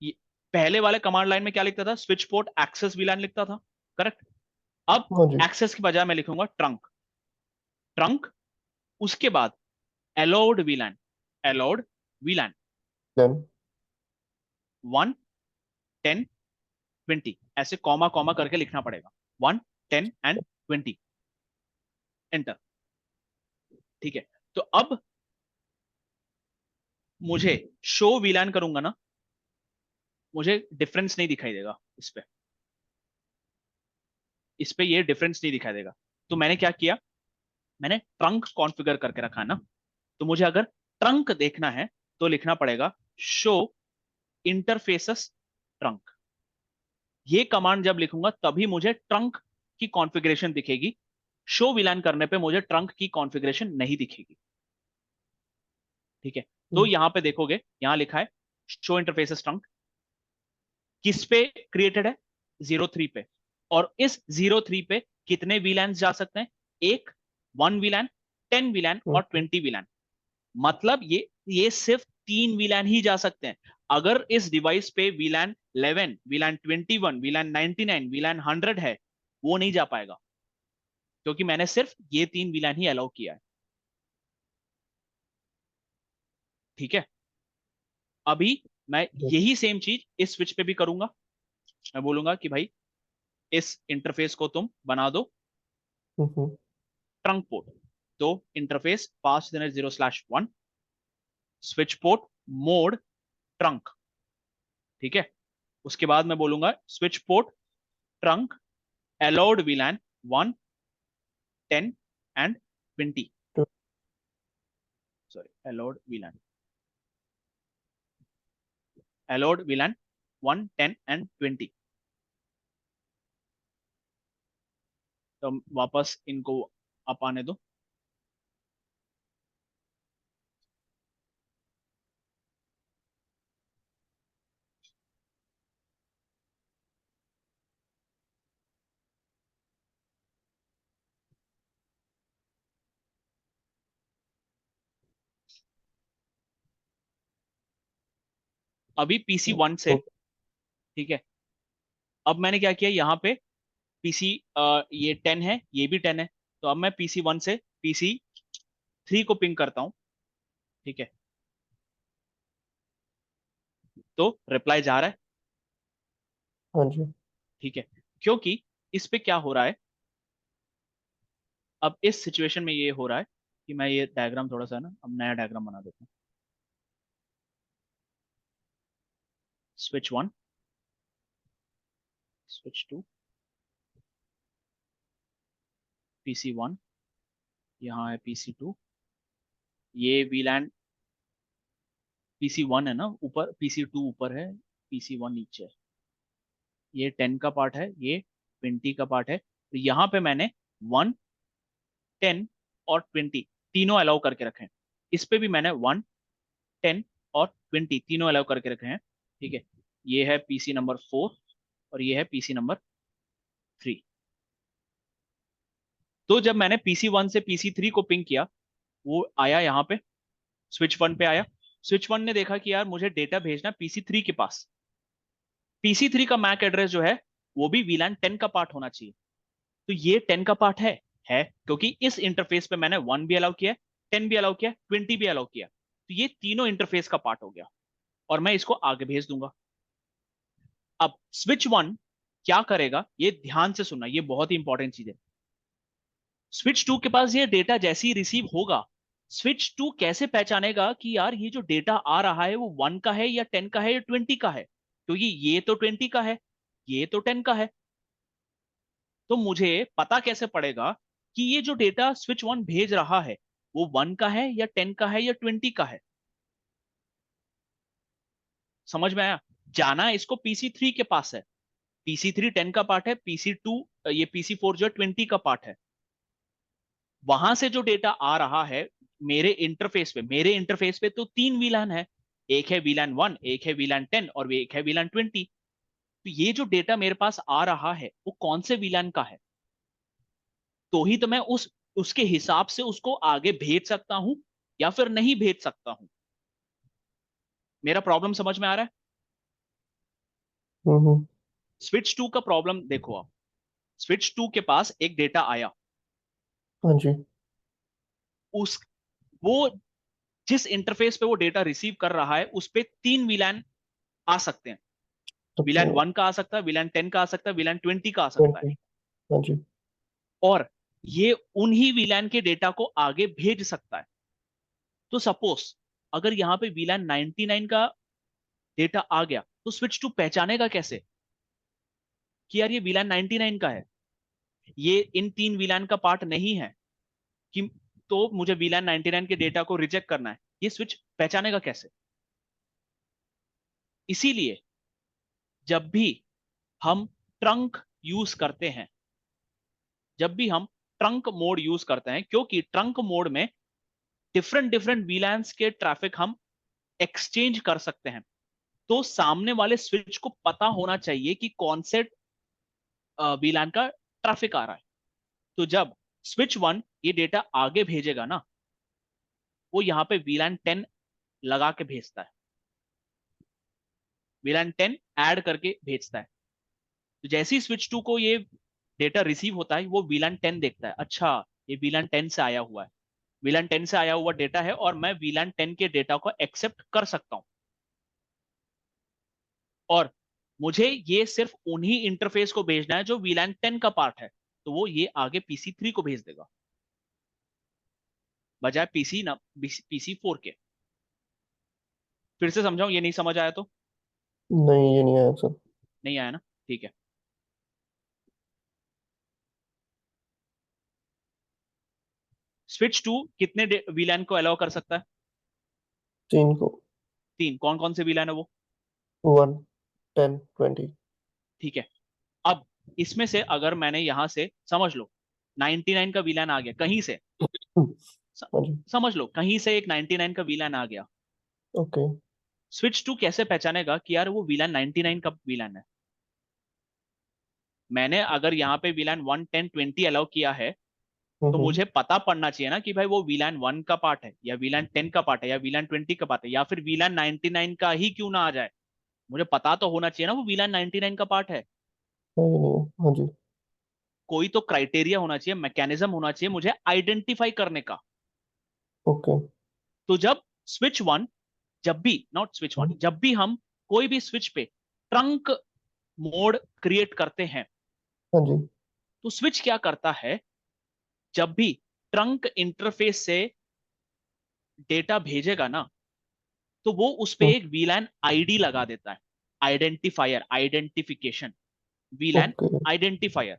ये पहले वाले कमांड लाइन में क्या लिखता था, स्विच पोर्ट एक्सेस VLAN लिखता था, करेक्ट। अब हाँ जी। एक्सेस की बजाय मैं लिखूंगा ट्रंक, ट्रंक, उसके बाद allowed VLAN, allowed VLAN then 1, 10, 20, ऐसे कॉमा कॉमा करके लिखना पड़ेगा, 1 10 एंड 20, एंटर। ठीक है, तो अब मुझे शो वीलान करूंगा ना, मुझे डिफरेंस नहीं दिखाई देगा इस पे ये डिफरेंस नहीं दिखाई देगा। तो मैंने क्या किया, मैंने ट्रंक कॉन्फ़िगर करके रखा है ना, तो मुझे अगर ट्रंक देखना है तो लिखना पड़ेगा शो इंटरफेसेस ट्रंक। ये कमांड जब लिखूंगा तभी मुझे ट्रंक की कॉन्फ़िगरेशन दिखेगी, शो विलान करने पे मुझे ट्रंक की कॉन्फ़िगरेशन नहीं दिखेगी। ठीक है, तो हम्म, यहां पे देखोगे, यहां लिखा है शो इंटरफेसेस ट्रंक, किस पे क्रिएटेड है, 03 पे। और इस 03 पे कितने वीलैन जा सकते हैं, एक 1 वीलैन, 10 वीलैन और ओके 20 वीलैन। मतलब ये सिर्फ 3 वीलैन ही जा सकते हैं। अगर इस डिवाइस पे वीलैन 11, वीलैन 21, वीलैन 99, वीलैन 100 है, वो नहीं जा पाएगा, क्योंकि मैंने सिर्फ ये 3 वीलैन ही अलाउ किया है। ठीक है, अभी मैं यही सेम चीज इस स्विच पे भी करूंगा। मैं बोलूंगा कि भाई इस इंटरफेस को तुम बना दो हम्म, ट्रंक पोर्ट। तो इंटरफेस पास 0/1 स्विच पोर्ट मोड ट्रंक। ठीक है, उसके बाद मैं बोलूंगा switch port trunk allowed वीलैन 1 10 and 20, sorry allowed वीलैन 1 10 and 20। तो वापस इनको आप आने दो। अभी पीसी 1 से, ओके ठीक है, अब मैंने क्या किया यहाँ पे, पीसी ये 10 है, ये भी 10 है, तो अब मैं पीसी 1 से पीसी 3 को पिंग करता हूँ। ठीक है, तो रिप्लाई जा रहा है। हाँ जी ठीक है, क्योंकि इस पे क्या हो रहा है, अब इस सिचुएशन में ये हो रहा है कि मैं ये डायग्राम थोड़ा सा ना, अब नया डायग्राम बना देता हूँ। स्विच 1, स्विच 2, पीसी 1, यहाँ है पीसी 2, ये वीलैन पीसी 1 है ना ऊपर, पीसी 2 ऊपर है, पीसी 1 नीचे है। ये 10 का पार्ट है, ये 20 का पार्ट है। तो यहाँ पे मैंने 1 10 और 20 तीनों अलाउ करके रखे हैं। इस पे भी मैंने 1 10 और 20 तीनों अलाउ करके रखे हैं। ठीक है, ये है पीसी नंबर 4 और ये है पीसी नंबर 3। तो जब मैंने पीसी 1 से पीसी 3 को पिंग किया, वो आया यहाँ पे, स्विच 1 पे आया। स्विच 1 ने देखा कि यार मुझे डेटा भेजना पीसी 3 के पास। पीसी 3 का मैक एड्रेस जो है वो भी वीलान 10 का पार्ट होना चाहिए। तो ये 10 का पार्ट है क्योंकि इस इंटरफेस पे मैंने 1 भी अलाउ किया, 10 भी अलाउ किया, 20 भी अलाउ किया। तो ये तीनों इंटरफेस का पार्ट हो गया और मैं इसको आगे भेज दूंगा। अब स्विच 1 क्या करेगा, ये ध्यान से सुनना, ये बहुत ही इंपॉर्टेंट चीज है। स्विच 2 के पास ये डेटा जैसे ही रिसीव होगा, स्विच 2 कैसे पहचानेगा कि यार ये जो डेटा आ रहा है वो 1 का है या 10 का है या 20 का है, क्योंकि ये तो 20 का है, ये तो 10 का है। तो मुझे पता कैसे पड़ेगा कि ये जो डेटा स्विच 1 भेज रहा है वो 1 का है या 10 का है या 20 का है। समझ में आया, जाना इसको पीसी 3 के पास है, पीसी 3 10 का पार्ट है, पीसी 2 ये पीसी 4 जो है 20 का पार्ट है। वहां से जो डेटा आ रहा है मेरे इंटरफेस पे तो 3 वीलान है, एक है वीलान 1, एक है वीलान 10 और एक है वीलान 20। तो ये जो डेटा मेरे पास आ रहा है वो कौन से वीलान का है, तो ही तो मैं उसके हिसाब से उसको आगे भेज सकता हूं या फिर नहीं भेज सकता हूं। मेरा प्रॉब्लम समझ में आ रहा है। हम्म, स्विच 2 का प्रॉब्लम देखो आप, स्विच 2 के पास एक डेटा आया, हाँ जी उस वो जिस इंटरफेस पे वो डेटा रिसीव कर रहा है उस पे 3 वीलान आ सकते हैं। VLAN ओके 1 का आ सकता है, VLAN 10 का आ सकता है, VLAN 20 का आ सकता है। 20। हाँ जी। और ये उन्हीं VLAN के डेटा को आगे भेज सकता है। तो सपोज अगर यहाँ पे VLAN 99 का डेटा आ गया, तो स्विच टू पहचानेगा कैसे कि यार ये VLAN 99 का है, ये इन 3 VLAN का पार्ट नहीं है, कि तो मुझे VLAN 99 के डेटा को रिजेक्ट करना है, ये स्विच पहचानेगा कैसे? इसीलिए जब भी हम ट्रंक यूज करते हैं, जब भी हम ट्रंक मोड यूज करते हैं, क्योंकि ट्रंक मोड में डिफरेंट डिफरेंट VLANs के ट्रैफिक हम एक्सचेंज कर सकते हैं, तो सामने वाले स्विच को पता होना चाहिए कि कौन से VLAN का ट्रैफिक आ रहा है। तो जब स्विच 1 ये डेटा आगे भेजेगा ना, वो यहाँ पे VLAN 10 लगा के भेजता है, VLAN 10 ऐड करके भेजता है। तो जैसे ही स्विच 2 को ये डेटा रिसीव होता है, वो VLAN 10 देखता है, अच्छा ये VLAN 10 से आया हुआ है, VLAN 10 से आया हुआ डेटा है और मैं VLAN 10 के डेटा को एक्सेप्ट कर सकता हूं, और मुझे ये सिर्फ उन्हीं इंटरफेस को भेजना है जो VLAN 10 का पार्ट है, तो वो ये आगे PC3 को भेज देगा बजाय PC4 के। फिर से समझाऊं, ये नहीं समझ आया तो? नहीं, ये नहीं आया सर। नहीं आया ना, ठीक है। स्विच टू कितने VLAN को अलाउ कर सकता है? 3 को। 3। कौन कौन से VLAN है वो? 1, 10, 20। ठीक है। अब इसमें से अगर मैंने यहां से समझ लो 99 का VLAN आ गया कहीं से, स- हाँ जी। समझ लो कहीं से एक 99 का VLAN आ गया, ओके। स्विच टू कैसे पहचानेगा कि यार वो VLAN 99 का VLAN है? मैंने अगर यहाँ पे VLAN 1, 10, 20 अलाउ किया है, तो हम्म। मुझे पता पड़ना चाहिए ना कि भाई वो VLAN 1 का पार्ट है या VLAन 10 का पार्ट है या VLAN 20 का पार्ट है, या फिर VLAN 99 का ही क्यों ना आ जाए, मुझे पता तो होना चाहिए ना वो VLAN 99 का पार्ट है। नहीं, नहीं, हाँ जी। कोई तो क्राइटेरिया होना चाहिए, मैकेनिज्म होना चाहिए मुझे आइडेंटिफाई करने का। ओके। तो जब स्विच वन, जब भी नॉट स्विच वन, जब भी हम कोई भी स्विच पे ट्रंक मोड क्रिएट करते हैं, हाँ जी। तो स्विच क्या करता है, जब भी ट्रंक इंटरफेस से डेटा भेजेगा ना, तो वो उस पे एक VLAN आईडी लगा देता है, identifier, identification, VLAN okay. Identifier.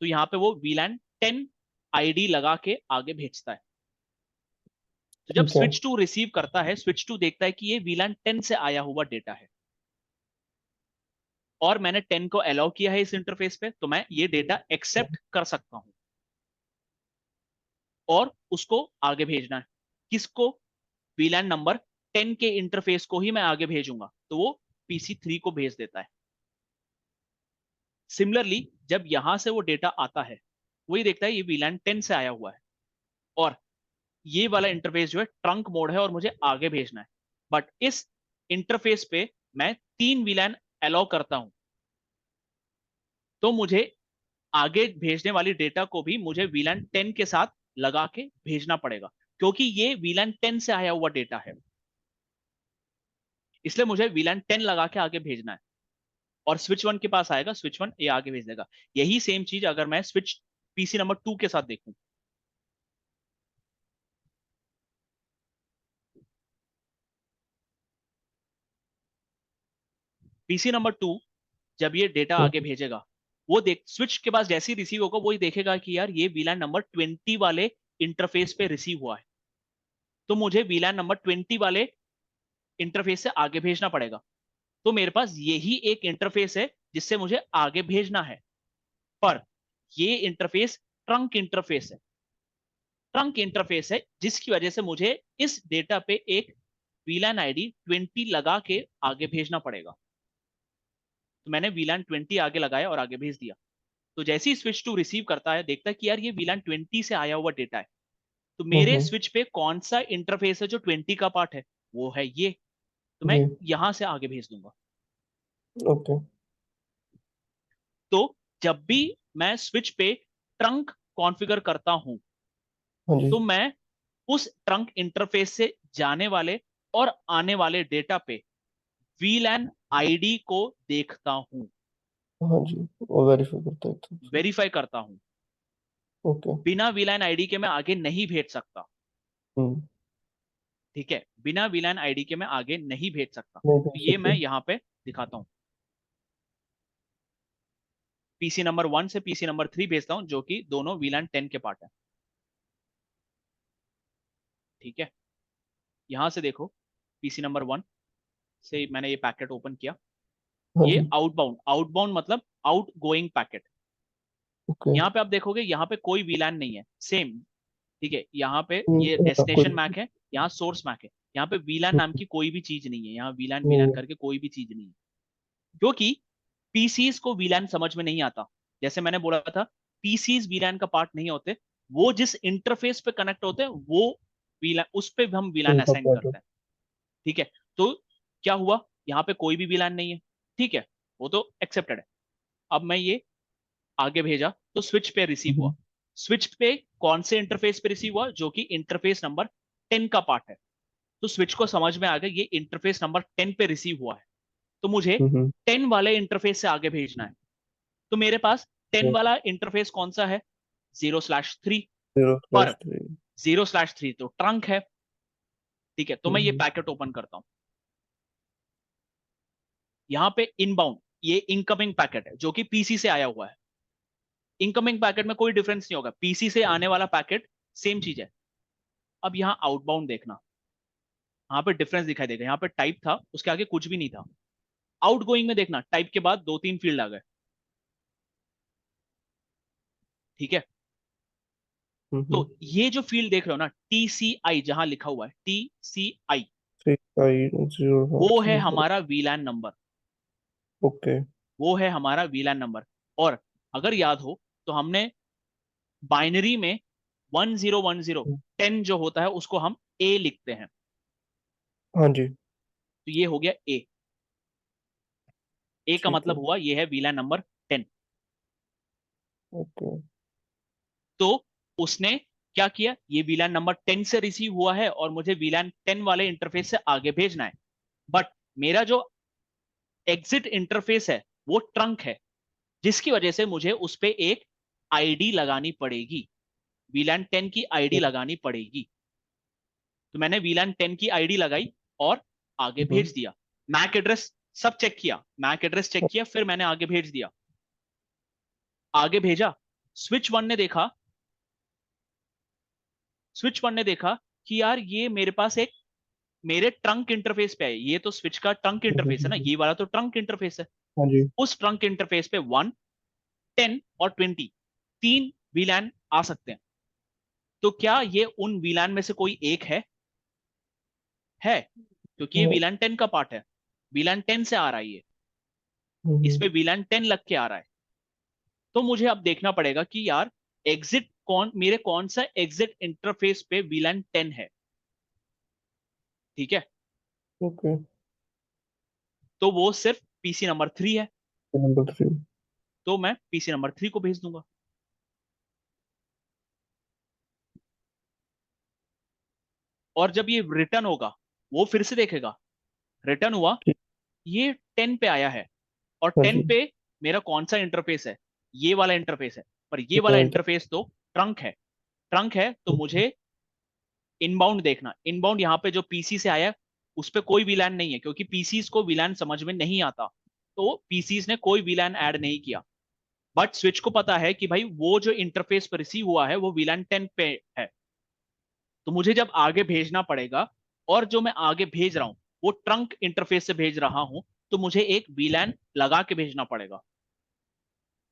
तो यहाँ पे वो VLAN 10 आईडी लगा के आगे भेजता है। तो जब ठीक है। स्विच टू रिसीव करता है, स्विच टू देखता है कि ये VLAN 10 से आया हुआ डेटा है, और मैंने 10 को अलाउ किया है इस इंटरफेस पे, तो मैं ये डेटा एक्सेप्ट कर सकता हूं और उसको आगे भेजना है। किसको? VLAN नंबर 10 के इंटरफेस को ही मैं आगे भेजूंगा, तो वो PC3 को भेज देता है। सिमिलरली जब यहां से वो डेटा आता है, वही देखता है ये VLAN 10 से आया हुआ है, और ये वाला इंटरफेस जो है ट्रंक मोड है और मुझे आगे भेजना है। बट इस इंटरफेस पे मैं 3 VLAN अलाउ करता हूं, तो मुझे आगे भेजने वाली डेटा को भी मुझे VLAN 10 के साथ लगा के भेजना पड़ेगा, क्योंकि ये VLAN 10 से आया हुआ डेटा है, इसलिए मुझे VLAN 10 लगा के आगे भेजना है। और स्विच वन के पास आएगा, स्विच वन ये आगे भेज देगा। यही सेम चीज अगर मैं स्विच PC नंबर 2 के साथ देखूं, PC नंबर 2 जब ये डेटा आगे भेजेगा, वो देख स्विच के पास जैसे ही रिसीव होगा, वो ही देखेगा कि यार ये VLAN नंबर 20 वाले इंटरफेस पे रिसीव हुआ है, तो मुझे VLAN नंबर 20 वाले इंटरफेस से आगे भेजना पड़ेगा। तो मेरे पास यही एक इंटरफेस है जिससे मुझे आगे भेजना है, पर ये इंटरफेस ट्रंक इंटरफेस है, ट्रंक इंटरफेस है जिसकी वजह से मुझे इस डेटा पे एक VLAN आईडी 20 लगा के आगे भेजना पड़ेगा। तो मैंने VLAN 20 आगे लगाया और आगे भेज दिया। तो जैसे ही स्विच टू रिसीव करता है, देखता है कि यार ये VLAN 20 से आया हुआ डेटा है, तो मेरे हम्म। स्विच पे कौन सा इंटरफेस है जो 20 का पार्ट है, वो है ये, तो मैं जी। यहां से आगे भेज दूंगा। ओके। तो जब भी मैं स्विच पे ट्रंक कॉन्फ़िगर करता हूं, हाँ जी। तो मैं उस ट्रंक इंटरफेस से जाने वाले और आने वाले डेटा पे VLAN आईडी को देखता हूं, हाँ जी, वो वेरीफाई करता है एकदम से। वेरीफाई करता हूं। ओके। बिना वीलान आईडी के मैं आगे नहीं भेज सकता। हम्म। ठीक है, बिना वीलान आईडी के मैं आगे नहीं भेज सकता। नहीं तो भेज ये मैं सकते। यहाँ पे दिखाता हूँ। पीसी नंबर 1 से पीसी नंबर 3 भेजता हूँ, जो कि दोनों वीलान 10 के पार्ट है। ठीक है, यहां से देखो, पीसी नंबर 1 से मैंने ये पैकेट ओपन किया। हाँ ये जी। आउटबाउंड, आउटबाउंड मतलब आउट गोइंग पैकेट। ओके। यहाँ पे आप देखोगे, यहाँ पे कोई वीलान नहीं है, सेम। ठीक है, यहाँ पे ये कोई डेस्टिनेशन मैक है, यहाँ सोर्स मैक है। यहाँ पे वीलान नाम की कोई भी चीज नहीं है, यहाँ वीलान नहीं वीलान है। करके कोई भी चीज नहीं है। क्योंकि पीसीज को वीलान समझ में नहीं आता। जैसे मैंने बोला था, पीसीज वीलान का पार्ट नहीं होते। वो जिस इंटरफेस पे कनेक्ट होते हैं वो वीलान, उस पे हम वीलान उनका असाइन पार्ट है। करते हैं। ठीक है, तो क्या हुआ, यहाँ पे कोई भी वीलान नहीं है। ठीक है, वो तो एक्सेप्टेड है। अब मैं ये आगे भेजा तो स्विच पे रिसीव हुआ। हम्म। स्विच पे कौन से इंटरफेस पे रिसीव हुआ, जो कि इंटरफेस नंबर 10 का पार्ट है। तो स्विच को समझ में आ गया ये इंटरफेस नंबर 10 पे रिसीव हुआ है, तो मुझे हम्म। 10 वाले इंटरफेस से आगे भेजना है। तो मेरे पास 10 वाला इंटरफेस कौन सा है, 0/3। जीरो और स्लैश थ्री 0/3 तो ट्रंक है। ठीक है, तो मैं ये हम्म। पैकेट ओपन करता हूं। यहाँ पे इनबाउंड, ये इनकमिंग पैकेट है जो कि पीसी से आया हुआ है। इनकमिंग पैकेट में कोई डिफरेंस नहीं होगा, पीसी से आने वाला पैकेट सेम चीज है। अब यहाँ आउटबाउंड देखना, यहाँ पे डिफरेंस दिखाई देगा। यहाँ पे टाइप था, उसके आगे कुछ भी नहीं था। आउट गोइंग में देखना, टाइप के बाद 2-3 फील्ड आ गए। ठीक है, तो हम्म। ये जो फील्ड देख रहे हो ना, टीसीआई जहां लिखा हुआ है TCI, three five zero not वो है थ्री फोर। हमारा वीलैन नंबर। ओके। वो है हमारा वीलैन नंबर। और अगर याद हो तो हमने बाइनरी में 1010 10 जो होता है उसको हम ए लिखते हैं। हाँ जी। तो ये हो गया ए। ए का ठीक मतलब है। हुआ ये है वीलैन नंबर 10। ओके। तो उसने क्या किया, ये वीलैन नंबर 10 से रिसीव हुआ है और मुझे वीलैन 10 वाले इंटरफेस से आगे भेजना है। बट मेरा जो एग्जिट इंटरफेस है वो ट्रंक है, जिसकी वजह से मुझे उस पर एक आईडी लगानी पड़ेगी, वीलैन 10 की आईडी लगानी पड़ेगी। तो मैंने वीलैन 10 की आईडी लगाई और आगे हम्म। भेज दिया। मैक एड्रेस सब चेक किया, मैक एड्रेस चेक किया, फिर मैंने आगे भेज दिया। आगे भेजा, स्विच वन ने देखा, स्विच वन ने देखा कि यार ये मेरे पास एक, मेरे ट्रंक इंटरफेस पे है। ये तो स्विच का ट्रंक इंटरफेस है ना, ये वाला तो ट्रंक इंटरफेस है। हाँ जी। उस ट्रंक इंटरफेस पे 1, 10 और 20 तीन वीलैन आ सकते हैं। तो क्या ये उन वीलैन में से कोई एक है, क्योंकि ये हाँ। वीलैन 10 का पार्ट है, वीलैन 10 से आ रहा है ये, इस हम्म। पे वीलैन 10 लग के आ रहा है। तो मुझे अब देखना पड़ेगा कि यार एग्जिट कौन, मेरे कौन सा एग्जिट इंटरफेस पे वीलैन 10 है। ठीक है, ओके। तो वो सिर्फ पीसी नंबर 3 है। Number three. तो मैं पीसी नंबर 3 को भेज दूंगा। और जब ये रिटर्न होगा, वो फिर से देखेगा, रिटर्न हुआ, ठीक। ये 10 पे आया है। और हाँ 10 जी। पे मेरा कौन सा इंटरफेस है, ये वाला इंटरफेस है। पर ये वाला राइट। इंटरफेस तो ट्रंक है। ट्रंक है तो मुझे इनबाउंड देखना, इनबाउंड यहाँ पे जो पीसी से आया उस पे कोई वीलैन नहीं है, क्योंकि पीसीज को वीलैन समझ में नहीं आता। तो पीसीज ने कोई वीलैन ऐड नहीं किया। बट स्विच को पता है कि भाई वो जो इंटरफेस पर रिसीव हुआ है वो वीलैन 10 पे है। तो मुझे जब आगे भेजना पड़ेगा, और जो मैं आगे भेज रहा हूं वो ट्रंक इंटरफेस से भेज रहा हूं, तो मुझे एक वीलैन लगा के भेजना पड़ेगा।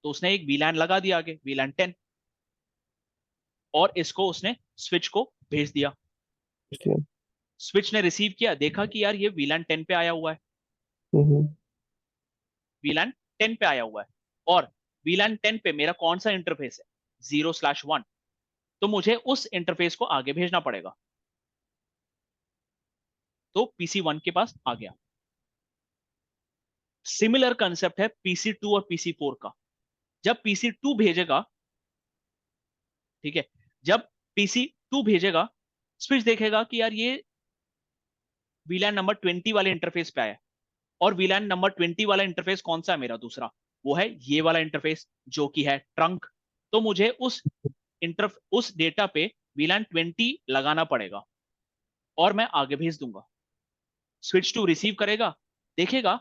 तो उसने एक वीलैन लगा दिया आगे, वीलैन 10, और इसको उसने स्विच को भेज दिया। ठीक। स्विच ने रिसीव किया, देखा कि यार ये वीलैन 10 पे आया हुआ है, हम्म। वीलैन 10 पे आया हुआ है। और वीलैन 10 पे मेरा कौन सा इंटरफेस है, 0/1। तो मुझे उस इंटरफेस को आगे भेजना पड़ेगा। तो पीसी 1 के पास आ गया। सिमिलर कंसेप्ट है पीसी 2 और पीसी 4 का। जब पीसी 2 भेजेगा, ठीक है, जब पीसी 2 भेजेगा, स्विच देखेगा कि यार ये वीलैन नंबर 20 वाले इंटरफेस पे आया है। और वीलैन नंबर 20 वाला इंटरफेस कौन सा है मेरा दूसरा, वो है ये वाला इंटरफेस जो कि है ट्रंक। तो मुझे उस डेटा पे वीलैन 20 लगाना पड़ेगा और मैं आगे भेज दूंगा। स्विच टू रिसीव करेगा, देखेगा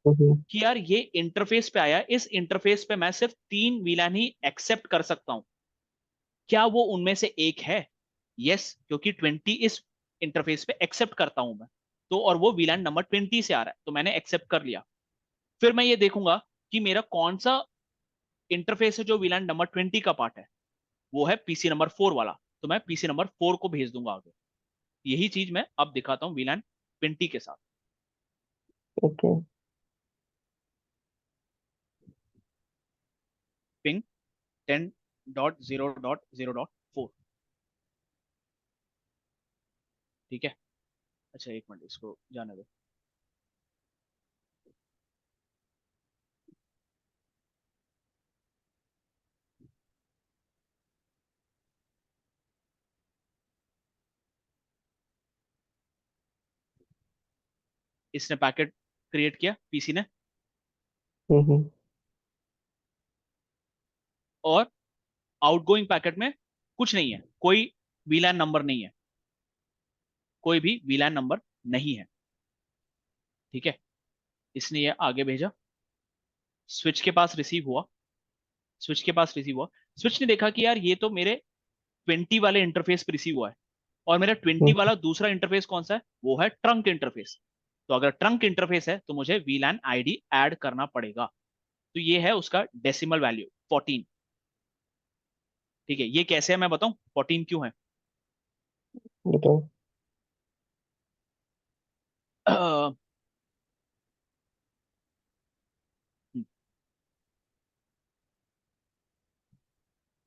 हम्म, कि यार ये इंटरफेस पे आया, इस इंटरफेस पे मैं सिर्फ 3 वीलैन ही एक्सेप्ट कर सकता हूं, क्या वो उनमें से एक है? यस, क्योंकि 20 इस इंटरफेस पे एक्सेप्ट करता हूं मैं, तो और वो वीलैन नंबर 20 से आ रहा है, तो मैंने एक्सेप्ट कर लिया। फिर मैं ये देखूंगा कि मेरा कौन सा इंटरफेस है जो वीलैन नंबर 20 का पार्ट है, वो है पीसी नंबर 4 वाला, तो मैं पीसी नंबर 4 को भेज दूंगा आगे। यही चीज मैं अब दिखाता हूँ वीलैन 20 के साथ। ओके। पिंग 10.0.0.4, ठीक है। अच्छा एक मिनट, इसको जाने दो। इसने पैकेट क्रिएट किया पीसी ने, हम्म, और आउटगोइंग पैकेट में कुछ नहीं है, कोई वीलैन नंबर नहीं है, कोई भी वीलैन नंबर नहीं है, ठीक है। इसने ये आगे भेजा, स्विच के पास रिसीव हुआ, स्विच के पास रिसीव हुआ। स्विच ने देखा कि यार ये तो मेरे 20 वाले इंटरफेस पे रिसीव हुआ है, और मेरा 20 हम्म, वाला दूसरा इंटरफेस कौन सा है, वो है ट्रंक इंटरफेस। तो अगर ट्रंक इंटरफेस है तो मुझे वीलैन आईडी ऐड करना पड़ेगा। तो ये है उसका डेसिमल वैल्यू 14, ठीक है। ये कैसे है मैं बताऊं, 14 क्यों है? बताओ।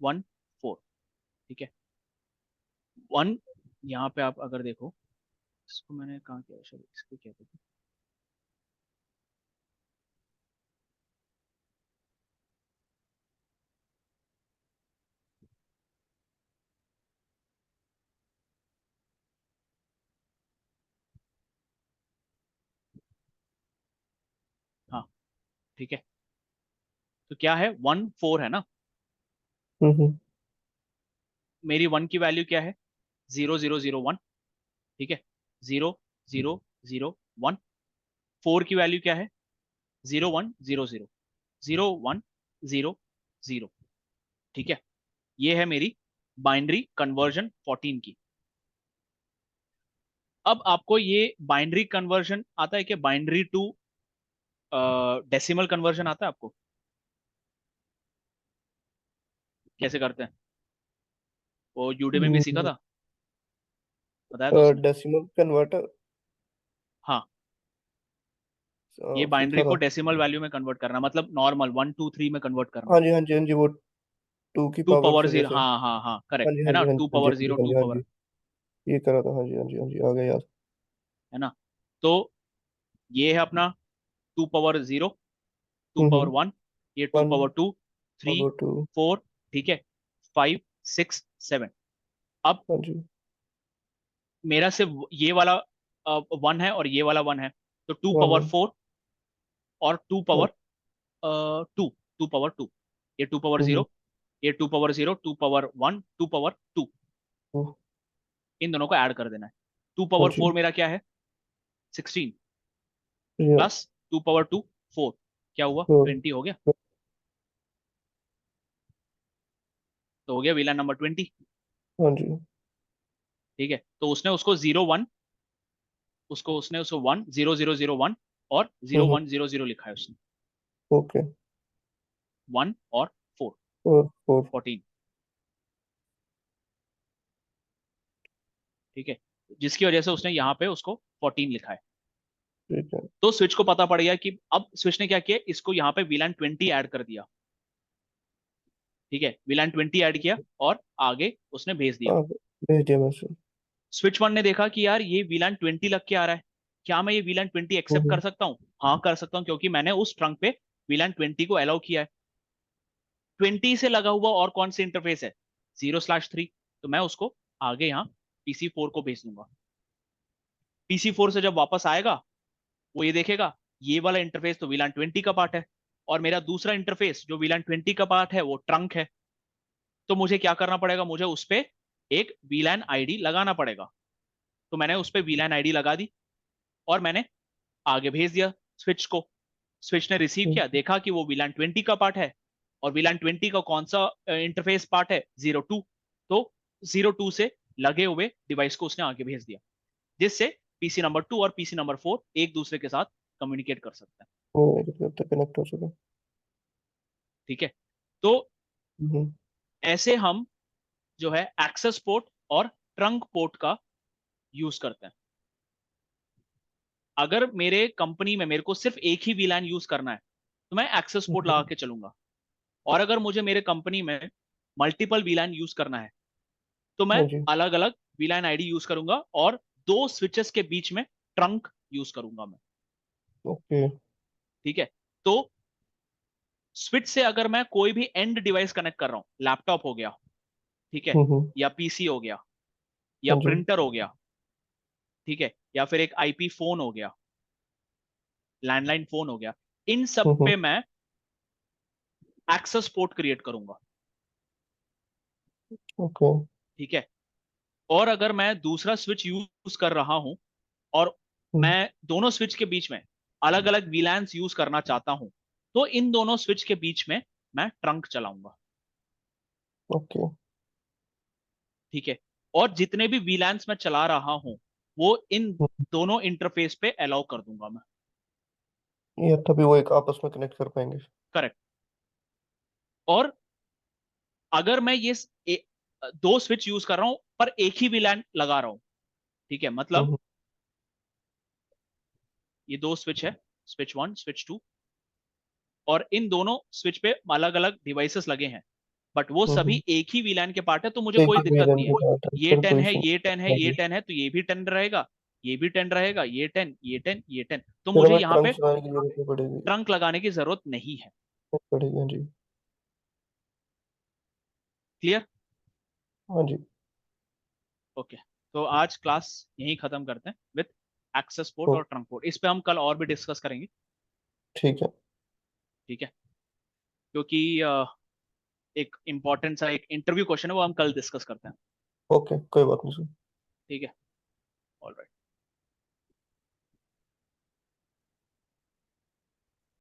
1 4, ठीक है। 1, यहाँ पे आप अगर देखो, इसको मैंने कहाँ किया, शायद इसको क्या कहते हैं, हाँ, ठीक है। तो क्या है, 1 4 है ना, हम्म, मेरी 1 की वैल्यू क्या है, 0001, ठीक है। 0001। 4 की वैल्यू क्या है, 0100, 0100, ठीक है। ये है मेरी बाइनरी कन्वर्जन 14 की। अब आपको ये बाइनरी कन्वर्जन आता है कि बाइनरी टू डेसिमल कन्वर्जन आता है आपको, कैसे करते हैं? वो यूडे में भी सीखा हम्म। था, बताया था उसने। डेसिमल कन्वर्टर हाँ, ये बाइनरी सीखा को था। डेसिमल वैल्यू में कन्वर्ट करना, मतलब नॉर्मल 1 2 3 में कन्वर्ट करना। हाँ जी, हाँ जी, हाँ जी, वो 2 की पावर से 2 पावर 0, जैसे। हाँ हाँ हाँ, हाँ करेक्ट जी, है हाँ ना, जी, हाँ जी, टू हाँ जी, पावर हाँ जी, जीरो हाँ टू जी, हाँ पावर जी। ये करा था, हाँ जी, हाँ जी, हाँ जी, आ गया याद। है ना। तो ये है अपना 2 पावर 0, टू पावर हम्म। 1, ये two one power 2, 3, power two. 4, ठीक है, 5 6 7। अब हाँ जी। मेरा सिर्फ ये वाला 1 है और ये वाला 1 है, तो टू वन पावर है। फोर और टू हाँ। पावर 2, 2 पावर 2, ये 2 पावर 0, हम्म, ये 2 पावर 0, 2 पावर 1, 2 पावर 2, हम्म, इन दोनों को ऐड कर देना है। टू हाँ पावर जी। फोर मेरा क्या है, 16, या। प्लस 2 पावर 2 4, क्या हुआ, फोर। 20 हो गया। तो हो गया वीला नंबर 20, हाँ जी। ठीक है। तो उसने उसको 0 1, उसने उसको 1 0 0 0 1 और जीरो हम्म। वन जीरो जीरो लिखा है उसने, ओके। 1 और 4, फोर फोर। 14, ठीक है। जिसकी वजह से उसने यहाँ पे उसको 14 लिखा है। ठीक है। तो स्विच को पता पड़ गया कि अब स्विच ने क्या किया, इसको यहाँ पे वीलान 20 ऐड कर दिया, ठीक है। वीलान 20 ऐड किया और आगे उसने भेज दिया। हाँ, भेज दिया मैसेज। स्विच वन ने देखा कि यार ये वीलान 20 लग के आ रहा है, क्या मैं ये वीलान 20 एक्सेप्ट कर हम्म। सकता हूँ? हाँ कर सकता हूँ, क्योंकि मैंने उस ट्रंक पे वीलान 20 को अलाउ किया है। 20 से लगा हुआ और कौन से इंटरफेस है, 0/3, तो मैं उसको आगे यहाँ PC4 को भेज दूंगा। PC4 से जब वापस आएगा, वो ये देखेगा ये वाला इंटरफेस तो VLAN 20 का पार्ट है, और मेरा दूसरा इंटरफेस जो VLAN 20 का पार्ट है वो ट्रंक है। तो मुझे क्या करना पड़ेगा, मुझे उस पर एक VLAN आईडी लगाना पड़ेगा। तो मैंने उस पर VLAN आईडी लगा दी और मैंने आगे भेज दिया स्विच को। स्विच ने रिसीव किया, देखा कि वो VLAN 20 का पार्ट है, और VLAN 20 का कौन सा इंटरफेस पार्ट है, 02। तो 02 से लगे हुए डिवाइस को उसने आगे भेज दिया, जिससे पीसी नंबर 2 और पीसी नंबर 4 एक दूसरे के साथ कम्युनिकेट कर सकते हैं। वो कनेक्ट हो सके। ठीक है, तो हम्म ऐसे हम जो है एक्सेस पोर्ट और ट्रंक पोर्ट का यूज करते हैं। अगर मेरे कंपनी में मेरे को सिर्फ एक ही VLAN यूज करना है तो मैं एक्सेस पोर्ट लगा के चलूंगा, और अगर मुझे मेरे कंपनी में मल्टीपल VLAN यूज करना है तो मैं हाँ जी। अलग अलग VLAN आईडी यूज करूंगा, और दो स्विचेस के बीच में ट्रंक यूज करूंगा मैं। ओके। ठीक है, तो स्विच से अगर मैं कोई भी एंड डिवाइस कनेक्ट कर रहा हूं, लैपटॉप हो गया, ठीक है, या पीसी हो गया, या हाँ जी। प्रिंटर हो गया, ठीक है, या फिर एक आईपी फोन हो गया, लैंडलाइन फोन हो गया, इन सब हम्म पे मैं एक्सेस पोर्ट क्रिएट करूंगा। ओके। ठीक है, और अगर मैं दूसरा स्विच यूज कर रहा हूं और हम्म मैं दोनों स्विच के बीच में अलग अलग वीलैंस यूज करना चाहता हूं, तो इन दोनों स्विच के बीच में मैं ट्रंक चलाऊंगा। ओके। ठीक है, और जितने भी वीलैंस मैं चला रहा हूं वो इन दोनों इंटरफेस पे अलाउ कर दूंगा मैं। ये तभी वो एक आपस में कनेक्ट कर पाएंगे। करेक्ट। और अगर मैं दो स्विच यूज कर रहा हूं पर एक ही वीलैन लगा रहा हूं, ठीक है, मतलब हम्म ये दो स्विच है, स्विच 1 स्विच 2, और इन दोनों स्विच पे अलग अलग डिवाइसेस लगे हैं, बट वो हम्म सभी एक ही वीलैन के पार्ट है, तो मुझे एक कोई ही दिक्कत वीलन नहीं की है। बात है, ये फिर 10 कोई है, सी। ये 10 है, हाँ ये जी। 10 है, तो ये भी 10 रहेगा, ये भी 10 रहेगा, ये 10, ये 10, ये 10, तो फिर मुझे हमें यहाँ ट्रंक पे चलाने की जरूरत नहीं पड़ेगी। ट्रंक लगाने की जरूरत नहीं है। नहीं पड़ेगी, हाँ जी। क्लियर? हाँ जी। ओके, तो आज क्लास यहीं खत्म करते हैं विथ एक्सेस पोर्ट तो और ट्रंक पोर्ट। इस पे हम कल और भी डिस्कस करेंगे। ठीक है। ठीक है, क्योंकि एक इंपॉर्टेंट सा एक इंटरव्यू क्वेश्चन है, वो हम कल डिस्कस करते हैं। ओके, कोई बात नहीं सर। ठीक है, ऑलराइट।